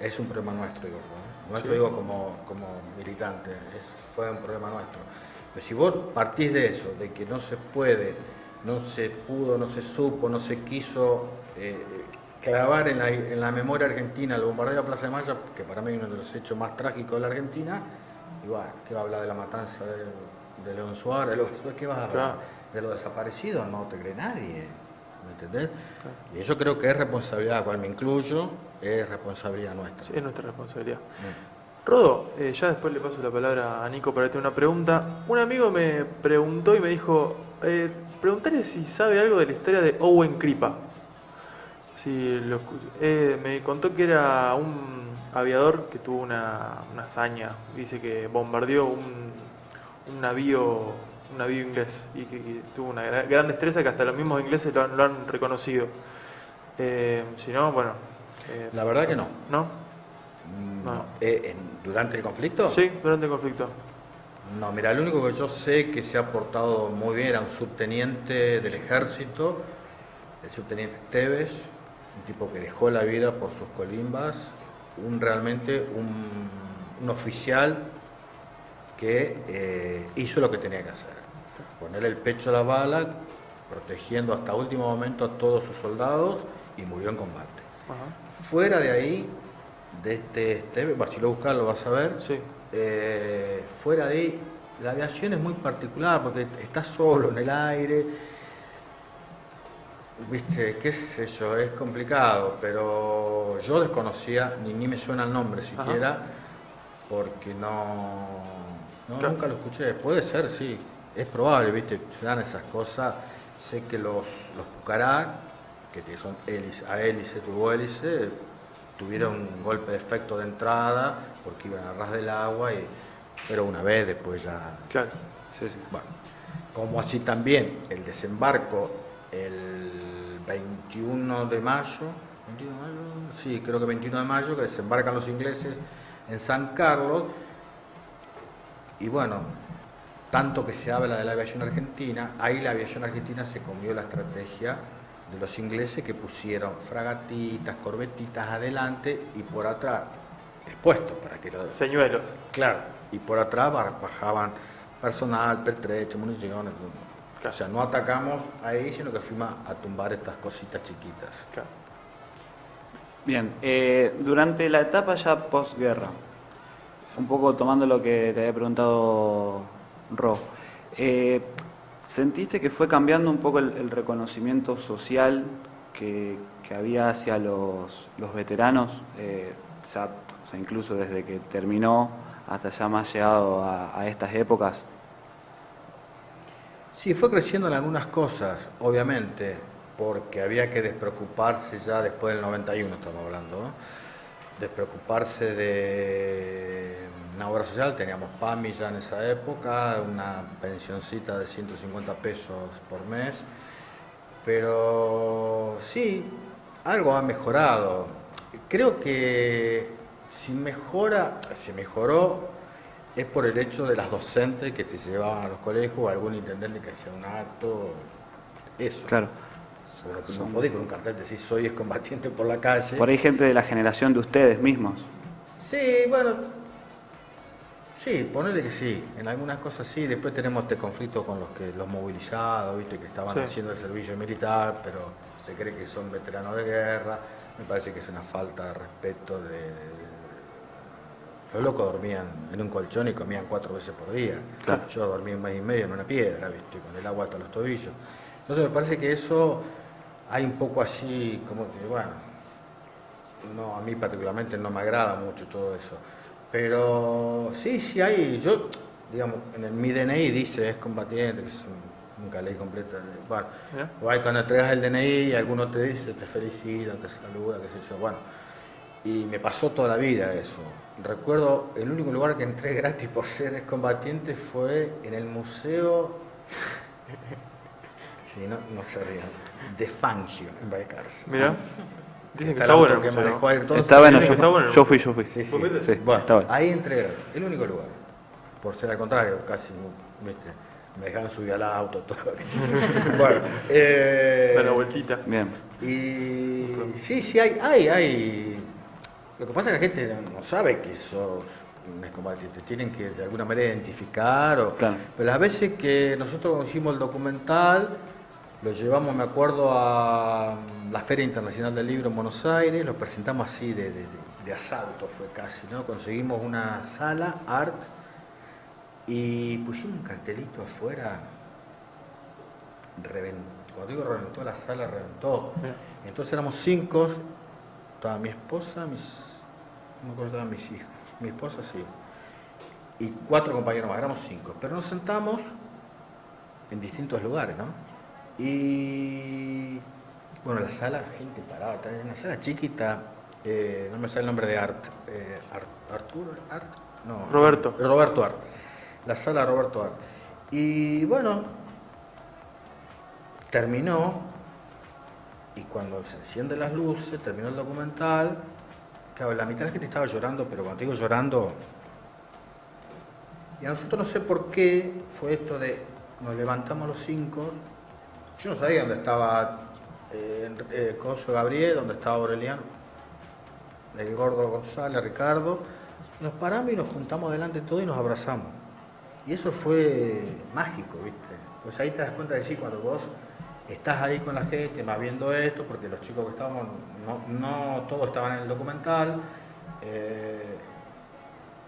Es un problema nuestro, digo yo, ¿eh? Nuestro, Sí. digo, como militante, fue un problema nuestro. Pero si vos partís de eso, de que no se puede, no se pudo, no se supo, no se quiso clavar en la memoria argentina el bombardeo de la Plaza de Mayo, que para mí es uno de los hechos más trágicos de la Argentina, y bueno, ¿qué va a hablar de la matanza de León Suárez? ¿Qué vas a hablar? Claro. De los desaparecidos no te cree nadie, ¿me entendés? Y eso creo que es responsabilidad, cual me incluyo, es responsabilidad nuestra. Sí, es nuestra responsabilidad. Mm. Rodo, ya después le paso la palabra a Nico para hacer una pregunta. Un amigo me preguntó y me dijo, preguntarle si sabe algo de la historia de Owen Kripa. Si me contó que era un aviador que tuvo una hazaña. Dice que bombardeó un navío inglés y que tuvo una gran destreza que hasta los mismos ingleses lo han reconocido. Si no, bueno. La verdad que no. ¿No? No. ¿Durante el conflicto? Sí, durante el conflicto. No, mira, lo único que yo sé que se ha portado muy bien era un subteniente del ejército, el subteniente Tevez, un tipo que dejó la vida por sus colimbas, realmente un oficial que hizo lo que tenía que hacer, ponerle el pecho a la bala, protegiendo hasta último momento a todos sus soldados y murió en combate. Ajá. Fuera de ahí, de Tevez, si lo buscas lo vas a ver. Sí. Fuera de ahí, la aviación es muy particular porque estás solo en el aire, viste, qué sé yo, es complicado, pero yo desconocía, ni me suena el nombre siquiera, Ajá. porque Claro. nunca lo escuché. Puede ser, sí, es probable, viste, se dan esas cosas. Sé que los Pucará, que son hélice, turbohélice, tuvieron un golpe de efecto de entrada porque iban a ras del agua, pero una vez después ya... Claro. Sí, sí. Bueno, como así también el desembarco el 21 de mayo, sí, creo que 21 de mayo, que desembarcan los ingleses en San Carlos, y bueno, tanto que se habla de la aviación argentina, ahí la aviación argentina se comió la estrategia de los ingleses que pusieron fragatitas, corbetitas adelante y por atrás, expuestos para que los... Señuelos. Claro, y por atrás bajaban personal, pertrecho, municiones. O sea, no atacamos ahí, sino que fuimos a tumbar estas cositas chiquitas. Claro. Bien, durante la etapa ya posguerra, un poco tomando lo que te había preguntado Ro, ¿sentiste que fue cambiando un poco el reconocimiento social que había hacia los veteranos? O sea, incluso desde que terminó hasta ya más llegado a estas épocas. Sí, fue creciendo en algunas cosas, obviamente, porque había que despreocuparse ya después del 91, estamos hablando, ¿no? Despreocuparse de una obra social, teníamos PAMI ya en esa época, una pensioncita de 150 pesos por mes, pero sí, algo ha mejorado. Creo que si mejoró es por el hecho de las docentes que te llevaban a los colegios o algún intendente que hacía un acto, eso. Claro. No podés con un cartel decir soy excombatiente por la calle. Por ahí gente de la generación de ustedes mismos. Sí, bueno, sí, ponele que sí, en algunas cosas sí, después tenemos este conflicto con los movilizados, viste, que estaban haciendo el servicio militar, pero se cree que son veteranos de guerra, me parece que es una falta de respeto Los locos dormían en un colchón y comían 4 veces por día. Claro. Yo dormí 1 mes y medio en una piedra, viste, con el agua hasta los tobillos. Entonces me parece que eso hay un poco así, como que, bueno, no, a mí particularmente no me agrada mucho todo eso. Pero sí hay, yo, digamos, mi DNI dice es combatiente, que es nunca leí completa. Bueno, igual cuando entregas el DNI, alguno te dice, te felicita, te saluda, qué sé yo, bueno. Y me pasó toda la vida eso. Recuerdo, el único lugar que entré gratis por ser excombatiente fue en el museo, sí, no se rían, de Fangio, en Balcarce. Mira, dicen que Está está el bueno. auto que manejó Ayrton Está bueno, Dicen que está bueno. yo fui. Sí, sí. ¿Vos fuiste? Sí, Bueno, está bueno. ahí entré gratis, el único lugar. Por ser al contrario, casi, viste, me dejaban subir al auto, todo. Bueno, Da la vueltita. Bien. y sí, hay. Lo que pasa es que la gente no sabe que sos un excombatiente, tienen que de alguna manera identificar. Claro. Pero las veces que nosotros hicimos el documental, lo llevamos, me acuerdo, a la Feria Internacional del Libro en Buenos Aires, lo presentamos así de asalto, fue casi, ¿no? Conseguimos una sala, art, y pusimos un cartelito afuera, cuando digo reventó la sala, reventó. Entonces éramos 5, estaba mi esposa, no me acuerdo, estaban mis hijos, mi esposa sí, y 4 compañeros más, éramos 5, pero nos sentamos en distintos lugares, ¿no? Y bueno, la sala, gente parada, una sala chiquita, no me sale el nombre de Art, Roberto Art, la sala Roberto Art. Y bueno, terminó, y cuando se encienden las luces, terminó el documental, claro, la mitad de la gente estaba llorando, pero cuando digo llorando, y a nosotros no sé por qué fue esto de, nos levantamos los 5, yo no sabía dónde estaba Coso Gabriel, dónde estaba Aureliano, el gordo González, Ricardo, nos paramos y nos juntamos delante de todo y nos abrazamos. Y eso fue mágico, ¿viste? Pues ahí te das cuenta de sí, cuando vos estás ahí con la gente, más viendo esto, porque los chicos que estábamos, no todos estaban en el documental,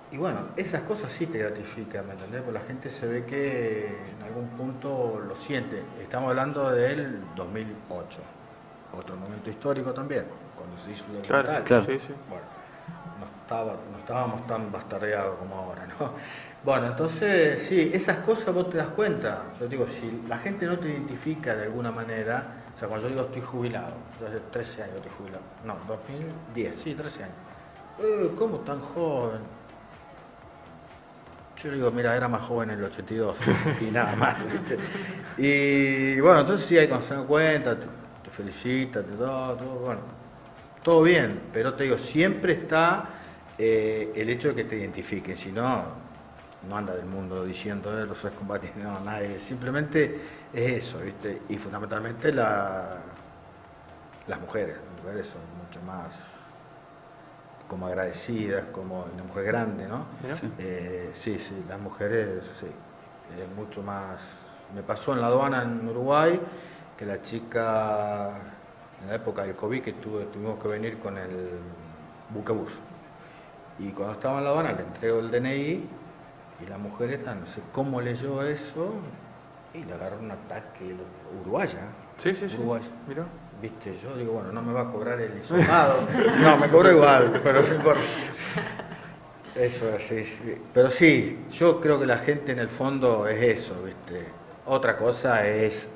y bueno, esas cosas sí te gratifican, ¿me entendés? Porque la gente se ve que en algún punto lo siente. Estamos hablando del 2008, otro momento histórico también, cuando se hizo el documental. Claro. Sí, sí. Bueno, no estábamos tan bastardeados como ahora, ¿no? Bueno, entonces, sí, esas cosas vos te das cuenta. Yo digo, si la gente no te identifica de alguna manera, o sea, cuando yo digo estoy jubilado, yo hace 13 años estoy jubilado, no, 2010, sí, 13 años. ¿Cómo tan joven? Yo le digo, mira, era más joven en el 82 y nada más, ¿viste? Y bueno, entonces sí, ahí cuando se dan cuenta, te felicitan, todo, bueno, todo bien, pero te digo, siempre está el hecho de que te identifiquen, si no anda del mundo diciendo, los excombatientes, no, nadie, simplemente es eso, ¿viste? Y fundamentalmente las mujeres son mucho más como agradecidas, como una mujer grande, ¿no? Sí. Sí, las mujeres, sí, mucho más. Me pasó en la aduana en Uruguay, que la chica, en la época del COVID, que tuvimos que venir con el buquebús. Y cuando estaba en la aduana le entrego el DNI, y la mujer esta, no sé cómo leyó eso, y le agarró un ataque uruguaya. Sí, Uruguaya. Mirá. Viste, yo digo, bueno, no me va a cobrar el hisopado. No, me cobró igual, pero no importa. Eso, sí. Pero sí, yo creo que la gente en el fondo es eso, viste. Otra cosa es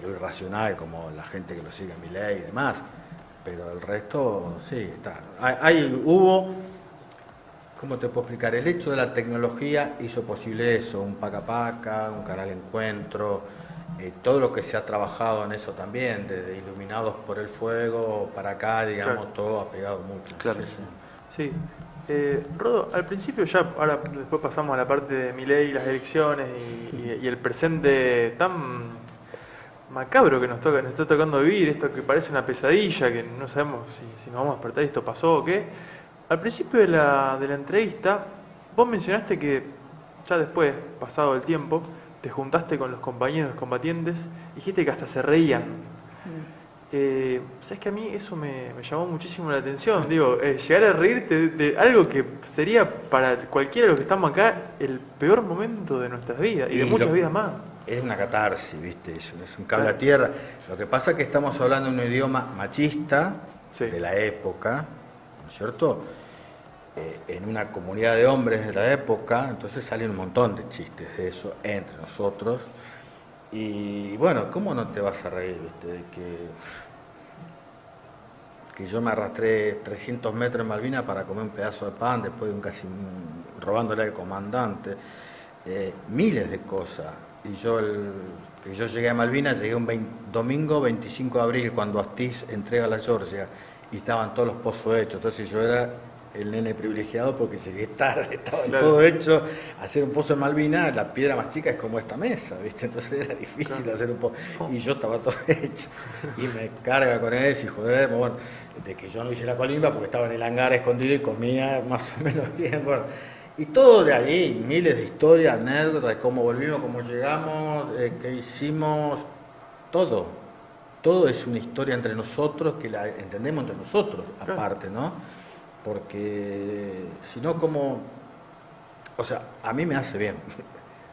lo irracional, como la gente que lo sigue a Milei y demás, pero el resto, sí, está. Hubo, ¿cómo te puedo explicar? El hecho de la tecnología hizo posible eso, un paca, un canal encuentro, todo lo que se ha trabajado en eso también, desde Iluminados por el Fuego para acá, digamos, claro. Todo ha pegado mucho. Claro. Sí. Rodo, al principio ya, ahora después pasamos a la parte de Milei y las elecciones y el presente tan macabro que nos está tocando vivir, esto que parece una pesadilla, que no sabemos si nos vamos a despertar y esto pasó o qué. Al principio de la entrevista, vos mencionaste que ya después, pasado el tiempo, te juntaste con los compañeros combatientes y dijiste que hasta se reían. Sabes que a mí eso me llamó muchísimo la atención, digo, llegar a reírte de algo que sería para cualquiera de los que estamos acá el peor momento de nuestras vidas y de muchas vidas más. Es una catarsis, ¿viste? Es un cable a tierra. Lo que pasa es que estamos hablando de un idioma machista, sí, de la época, ¿no es cierto? En una comunidad de hombres de la época, entonces salen un montón de chistes de eso entre nosotros. Y bueno, ¿cómo no te vas a reír, viste? De que yo me arrastré 300 metros en Malvinas para comer un pedazo de pan después de robándole al comandante, miles de cosas. Y que yo llegué a Malvinas, llegué un domingo 25 de abril, cuando Astiz entrega la Georgia, y estaban todos los pozos hechos, entonces yo era el nene privilegiado porque llegué tarde, estaba todo hecho. Hacer un pozo en Malvinas, la piedra más chica es como esta mesa, ¿viste? Entonces era difícil hacer un pozo, y yo estaba todo hecho, y me carga con eso, y joder, bueno, de que yo no hice la colimba porque estaba en el hangar escondido y comía más o menos bien, bueno, y todo de ahí, miles de historias, anécdotas, de cómo volvimos, cómo llegamos, qué hicimos, todo es una historia entre nosotros que la entendemos entre nosotros, aparte, ¿no? Porque si no, como, o sea, a mí me hace bien,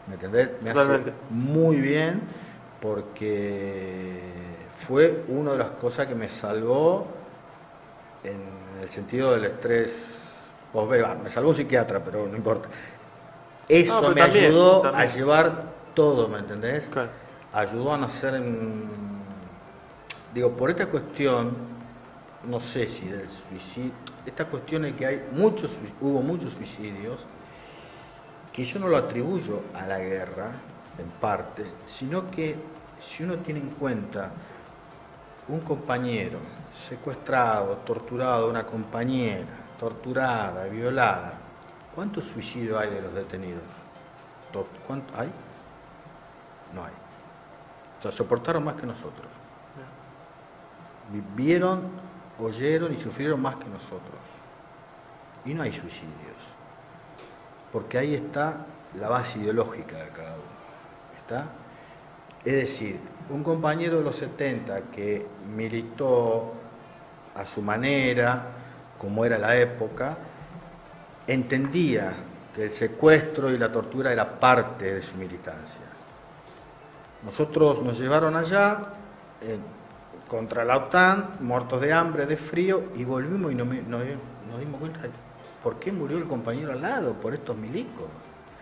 ¿me entendés? Me hace muy bien, porque fue una de las cosas que me salvó en el sentido del estrés. Me salvó un psiquiatra, pero no importa. Eso me ayudó a llevar todo, ¿me entendés? Claro. Ayudó a nacer digo, por esta cuestión, no sé si del suicidio, esta cuestión es que hubo muchos suicidios, que yo no lo atribuyo a la guerra, en parte, sino que si uno tiene en cuenta un compañero secuestrado, torturado, una compañera torturada, violada, ¿cuántos suicidios hay de los detenidos? ¿Cuánto hay? No hay. O sea, soportaron más que nosotros. Vivieron, oyeron y sufrieron más que nosotros. Y no hay suicidios. Porque ahí está la base ideológica de cada uno. ¿Está? Es decir, un compañero de los 70 que militó a su manera, como era la época, entendía que el secuestro y la tortura era parte de su militancia. Nosotros nos llevaron allá contra la OTAN, muertos de hambre, de frío, y volvimos y nos dimos cuenta de por qué murió el compañero al lado, por estos milicos.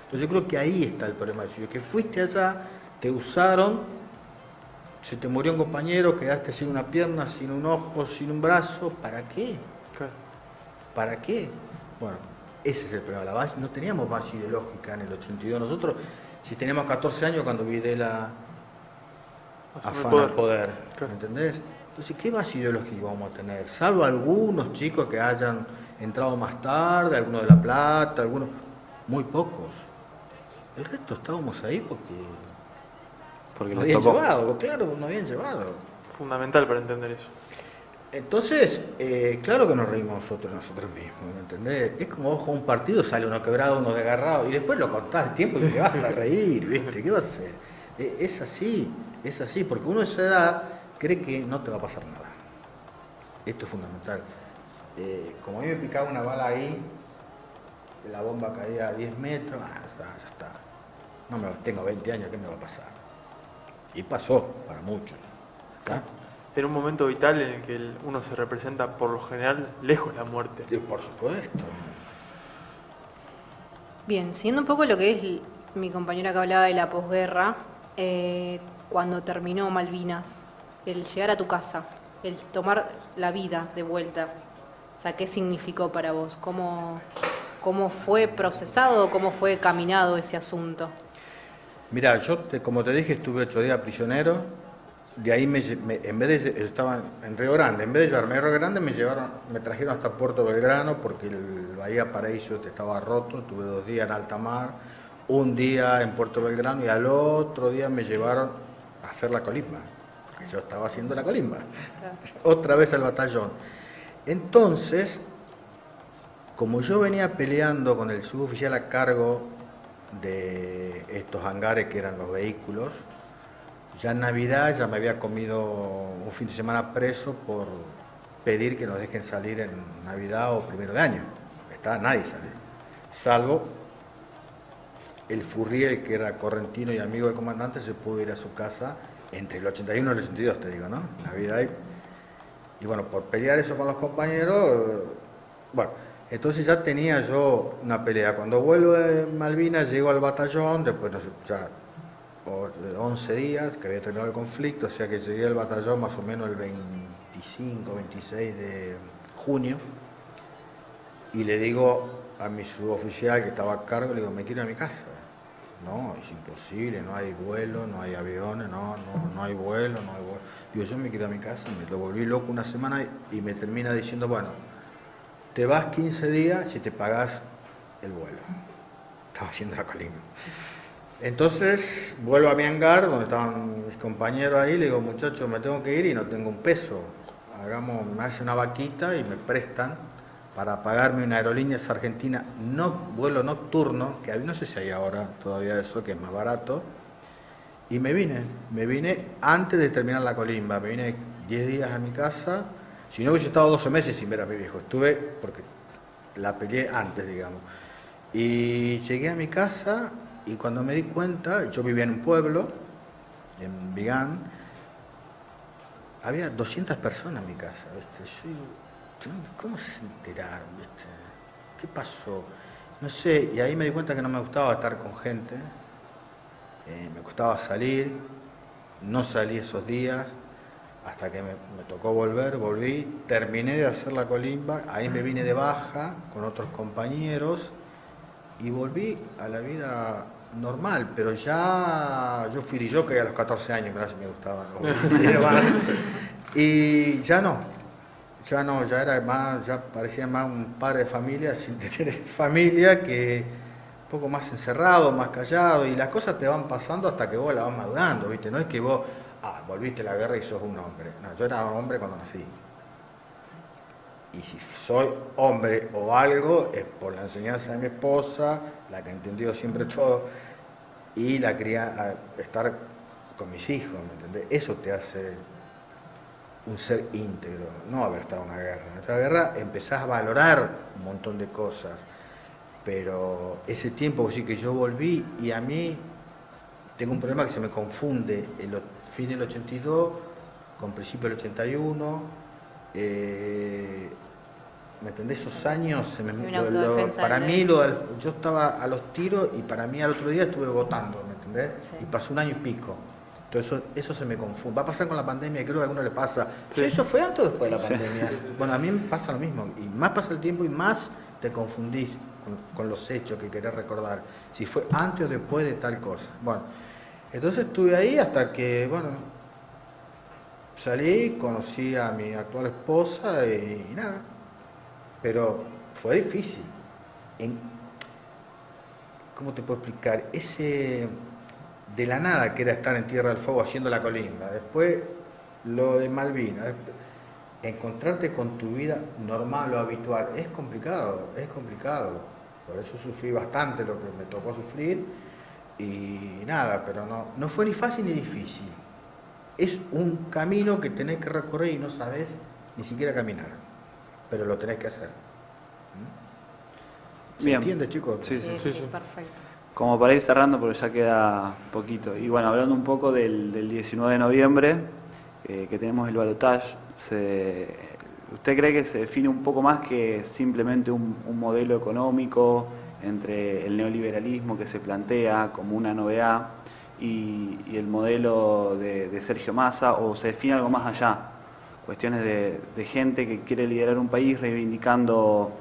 Entonces yo creo que ahí está el problema, que fuiste allá, te usaron, se te murió un compañero, quedaste sin una pierna, sin un ojo, sin un brazo, ¿para qué? ¿Para qué? Bueno, ese es el problema, la base. No teníamos base ideológica en el 82. Nosotros, si teníamos 14 años cuando Videla afana el poder, ¿me entendés? Entonces, ¿qué base ideológica vamos a tener? Salvo algunos chicos que hayan entrado más tarde, algunos de La Plata, algunos, muy pocos. El resto estábamos ahí porque nos habían llevado, claro, nos habían llevado. Fundamental para entender eso. Entonces, claro que nos reímos nosotros mismos, ¿me entendés? Es como vos con un partido, sale uno quebrado, uno desgarrado, y después lo contás el tiempo y te vas a reír, ¿viste? ¿Qué vas a hacer? Es así, porque uno a esa edad cree que no te va a pasar nada. Esto es fundamental. Como a mí me picaba una bala ahí, la bomba caía a 10 metros, ya está. Tengo 20 años, ¿qué me va a pasar? Y pasó, para muchos. ¿Está? En un momento vital en el que uno se representa por lo general lejos de la muerte. Sí, por supuesto. Bien, siguiendo un poco lo que es mi compañera que hablaba de la posguerra, cuando terminó Malvinas, el llegar a tu casa, el tomar la vida de vuelta, o sea, ¿qué significó para vos? ¿Cómo fue procesado, cómo fue caminado ese asunto? Mira, como te dije, estuve 8 días prisionero. De ahí en vez de, estaba en Río Grande, en vez de llevarme a Río Grande, me trajeron hasta Puerto Belgrano porque el Bahía Paraíso estaba roto. Tuve 2 días en alta mar, un día en Puerto Belgrano y al otro día me llevaron a hacer la colimba, porque yo estaba haciendo la colimba, Claro. otra vez al batallón. Entonces, como yo venía peleando con el suboficial a cargo de estos hangares que eran los vehículos, ya en Navidad ya me había comido un fin de semana preso por pedir que nos dejen salir en Navidad o primero de año. Nadie sale, salvo el Furriel, que era correntino y amigo del comandante, se pudo ir a su casa entre el 81 y el 82, te digo, ¿no? Navidad y bueno, por pelear eso con los compañeros, bueno, entonces ya tenía yo una pelea. Cuando vuelvo de Malvinas, llego al batallón, después no sé, ya 11 días que había terminado el conflicto, o sea que llegué al batallón más o menos el 25, 26 de junio, y le digo a mi suboficial que estaba a cargo, le digo, me quiero ir a mi casa. No, es imposible, no hay vuelo, no hay aviones, no hay vuelo, no hay vuelo. Digo, yo me quiero ir a mi casa, me lo volví loco una semana y me termina diciendo, bueno, te vas 15 días si te pagás el vuelo. Estaba haciendo la colimba. Entonces vuelvo a mi hangar, donde estaban mis compañeros ahí, le digo, muchachos, me tengo que ir y no tengo un peso. Me hace una vaquita y me prestan para pagarme una aerolínea argentina, vuelo nocturno, que no sé si hay ahora todavía eso, que es más barato. Y me vine antes de terminar la colimba, me vine 10 días a mi casa. Si no hubiese estado 12 meses sin ver a mi viejo, estuve, porque la peleé antes, digamos. Y llegué a mi casa y cuando me di cuenta, yo vivía en un pueblo, en Vigán, había 200 personas en mi casa, ¿viste? ¿Cómo se enteraron, viste? ¿Qué pasó? No sé, y ahí me di cuenta que no me gustaba estar con gente, me costaba salir, no salí esos días, hasta que me tocó volví, terminé de hacer la colimba, ahí me vine de baja con otros compañeros y volví a la vida normal, pero ya yo fui DJ a los 14 años, mirá si me gustaba. Y ya era más, ya parecía más un padre de familia sin tener familia, que un poco más encerrado, más callado, y las cosas te van pasando hasta que vos la vas madurando, ¿viste? No es que vos volviste a la guerra y sos un hombre. No, yo era un hombre cuando nací. Y si soy hombre o algo, es por la enseñanza de mi esposa, la que ha entendido siempre todo, y la cría estar con mis hijos, ¿me entendés? Eso te hace un ser íntegro, no haber estado en una guerra. En esta guerra empezás a valorar un montón de cosas, pero ese tiempo sí que yo volví, y a mí tengo un problema que se me confunde el fin del 82 con principio del 81, ¿me entendés? Esos años, para mí yo estaba a los tiros y para mí al otro día estuve votando, ¿me entendés? Sí. Y pasó un año y pico. Entonces eso se me confunde. Va a pasar con la pandemia, creo que a alguno le pasa. Sí. ¿Eso fue antes o después de la pandemia? Sí. Bueno, a mí me pasa lo mismo. Y más pasa el tiempo y más te confundís con los hechos que querés recordar. Si fue antes o después de tal cosa. Bueno, entonces estuve ahí hasta que, bueno, salí, conocí a mi actual esposa y nada. Pero fue difícil. ¿Cómo te puedo explicar? Ese de la nada que era estar en Tierra del Fuego haciendo la colimba, después lo de Malvinas, encontrarte con tu vida normal o habitual, es complicado. Por eso sufrí bastante lo que me tocó sufrir y nada, pero no fue ni fácil ni difícil. Es un camino que tenés que recorrer y no sabés ni siquiera caminar, pero lo tenés que hacer. ¿Se Bien. entiende, chicos? Sí, Perfecto. Como para ir cerrando, porque ya queda poquito. Y bueno, hablando un poco del 19 de noviembre, que tenemos el balotaje, ¿usted cree que se define un poco más que simplemente un modelo económico entre el neoliberalismo que se plantea como una novedad y el modelo de Sergio Massa, o se define algo más allá? Cuestiones de gente que quiere liderar un país reivindicando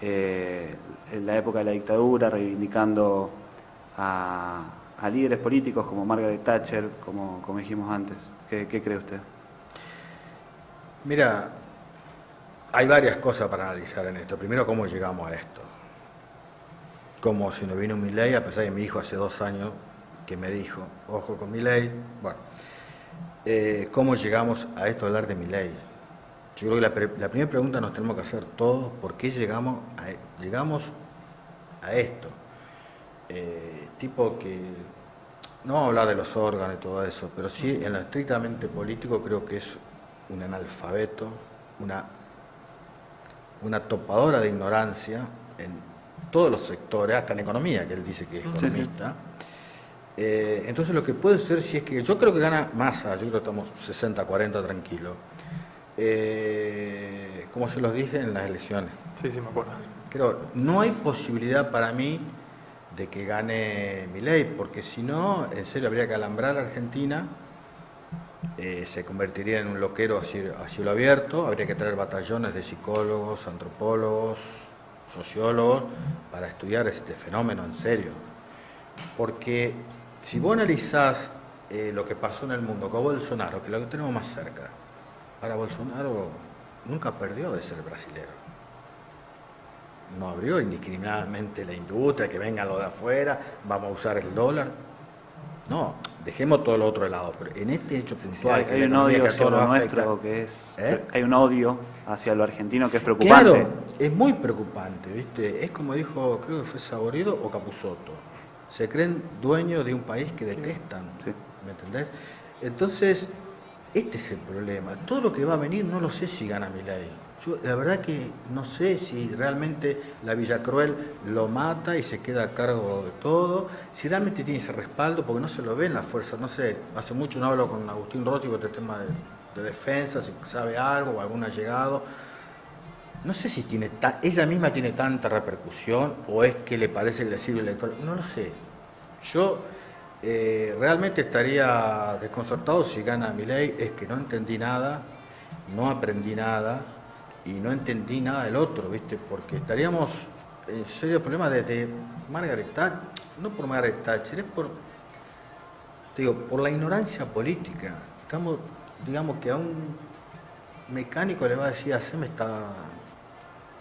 la época de la dictadura, reivindicando a líderes políticos como Margaret Thatcher, como dijimos antes. ¿Qué cree usted? Mira, hay varias cosas para analizar en esto. Primero, ¿cómo llegamos a esto? Como si no vino Milei, a pesar de que mi hijo hace 2 años que me dijo, ojo con Milei. Bueno, ¿cómo llegamos a esto de hablar de Milei? Yo creo que la primera pregunta nos tenemos que hacer todos, ¿por qué llegamos a esto? Tipo que, no vamos a hablar de los órganos y todo eso, pero sí en lo estrictamente político creo que es un analfabeto, una topadora de ignorancia en todos los sectores, hasta en economía, que él dice que es economista. Entonces lo que puede ser, si es que yo creo que gana Massa, yo creo que estamos 60-40 tranquilos, como se los dije en las elecciones. Sí, me acuerdo. Creo, no hay posibilidad para mí de que gane Milei, porque si no, en serio habría que alambrar a la Argentina, se convertiría en un loquero a cielo abierto, habría que traer batallones de psicólogos, antropólogos, sociólogos, para estudiar este fenómeno en serio. Porque si vos analizás lo que pasó en el mundo con Bolsonaro, que es lo que tenemos más cerca, para Bolsonaro nunca perdió de ser brasilero. No abrió indiscriminadamente la industria, que vengan los de afuera, vamos a usar el dólar. No, dejemos todo lo otro de lado, pero en este hecho puntual... Sí, hay un odio hacia lo nuestro que es... Hay un odio hacia lo argentino que es preocupante. Claro, es muy preocupante, ¿viste? Es como dijo, creo que fue Saborido o Capusotto. Se creen dueños de un país que detestan, sí. ¿Me entendés? Entonces, este es el problema. Todo lo que va a venir no lo sé si gana Milei. Yo la verdad que no sé si realmente la Villacruel lo mata y se queda a cargo de todo, si realmente tiene ese respaldo, porque no se lo ve en la fuerza, no sé, hace mucho no hablo con Agustín Rossi con el tema de defensa, si sabe algo o algún allegado. No sé si tiene ella misma tiene tanta repercusión o es que le parece que le sirve el electoral, no lo sé. Yo realmente estaría desconcertado si gana Milei, es que no entendí nada, no aprendí nada y no entendí nada del otro, ¿viste? Porque estaríamos en serio problema desde Margaret Thatcher, no por Margaret Thatcher, es por la ignorancia política. Estamos, digamos que a un mecánico le va a decir, haceme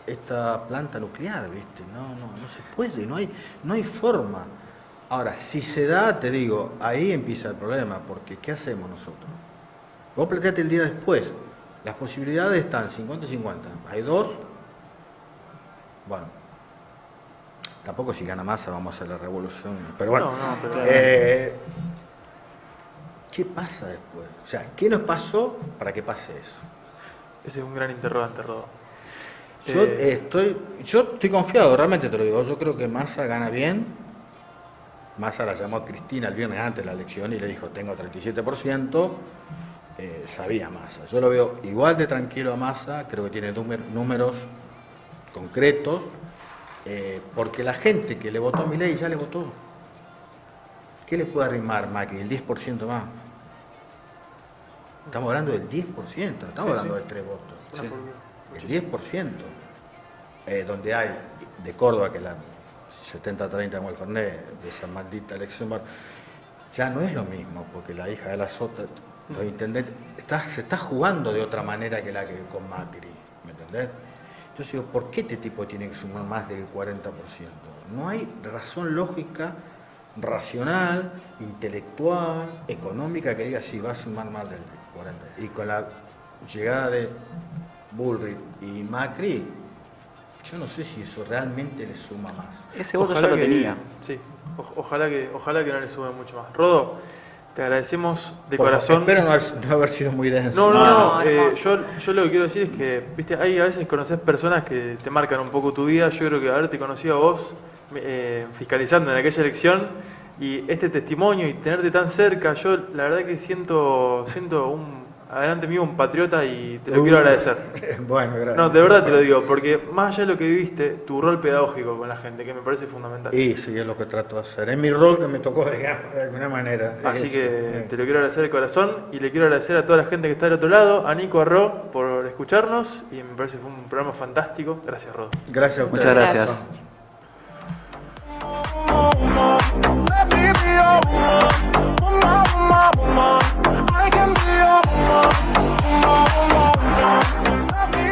esta planta nuclear, ¿viste? No se puede, no hay forma. Ahora, si se da, te digo, ahí empieza el problema, porque ¿qué hacemos nosotros? Vos planteate el día después, las posibilidades están 50-50, hay 2, bueno, tampoco si gana Massa vamos a hacer la revolución, pero bueno, ¿qué pasa después? O sea, ¿qué nos pasó para que pase eso? Ese es un gran interrogante, Rodo. Yo estoy confiado, realmente te lo digo, yo creo que Massa gana bien. Massa la llamó a Cristina el viernes antes de la elección y le dijo, tengo 37%, sabía Massa. Yo lo veo igual de tranquilo a Massa, creo que tiene números concretos, porque la gente que le votó a Milei ya le votó. ¿Qué le puede arrimar Macri? El 10% más. Estamos hablando del 10%, no estamos hablando de 3 votos. Sí. El 10%, donde hay de Córdoba, que la 70-30 como el Fernet, de esa maldita elección, ya no es lo mismo, porque la hija de la Sota, los intendentes, se está jugando de otra manera que la que con Macri, ¿me entendés? Entonces digo, ¿por qué este tipo tiene que sumar más del 40%? No hay razón lógica, racional, intelectual, económica que diga si va a sumar más del 40%. Y con la llegada de Bullrich y Macri, yo no sé si eso realmente le suma más. Ese voto ya lo tenía. Sí, ojalá que no le sume mucho más. Rodo, te agradecemos de corazón. Espero no haber sido muy denso. No. Yo lo que quiero decir es que, viste, hay a veces conoces personas que te marcan un poco tu vida. Yo creo que haberte conocido a vos fiscalizando en aquella elección y este testimonio y tenerte tan cerca, yo la verdad que siento adelante mío un patriota y te lo quiero agradecer. Bueno, gracias. No, de verdad te lo digo, porque más allá de lo que viviste, tu rol pedagógico con la gente, que me parece fundamental. Y sí, es lo que trato de hacer. Es mi rol que me tocó, digamos, de alguna manera. Así que te lo quiero agradecer de corazón y le quiero agradecer a toda la gente que está del otro lado, a Nico Arro por escucharnos y me parece que fue un programa fantástico. Gracias, Rodo. Gracias a ustedes. Muchas gracias. Gracias.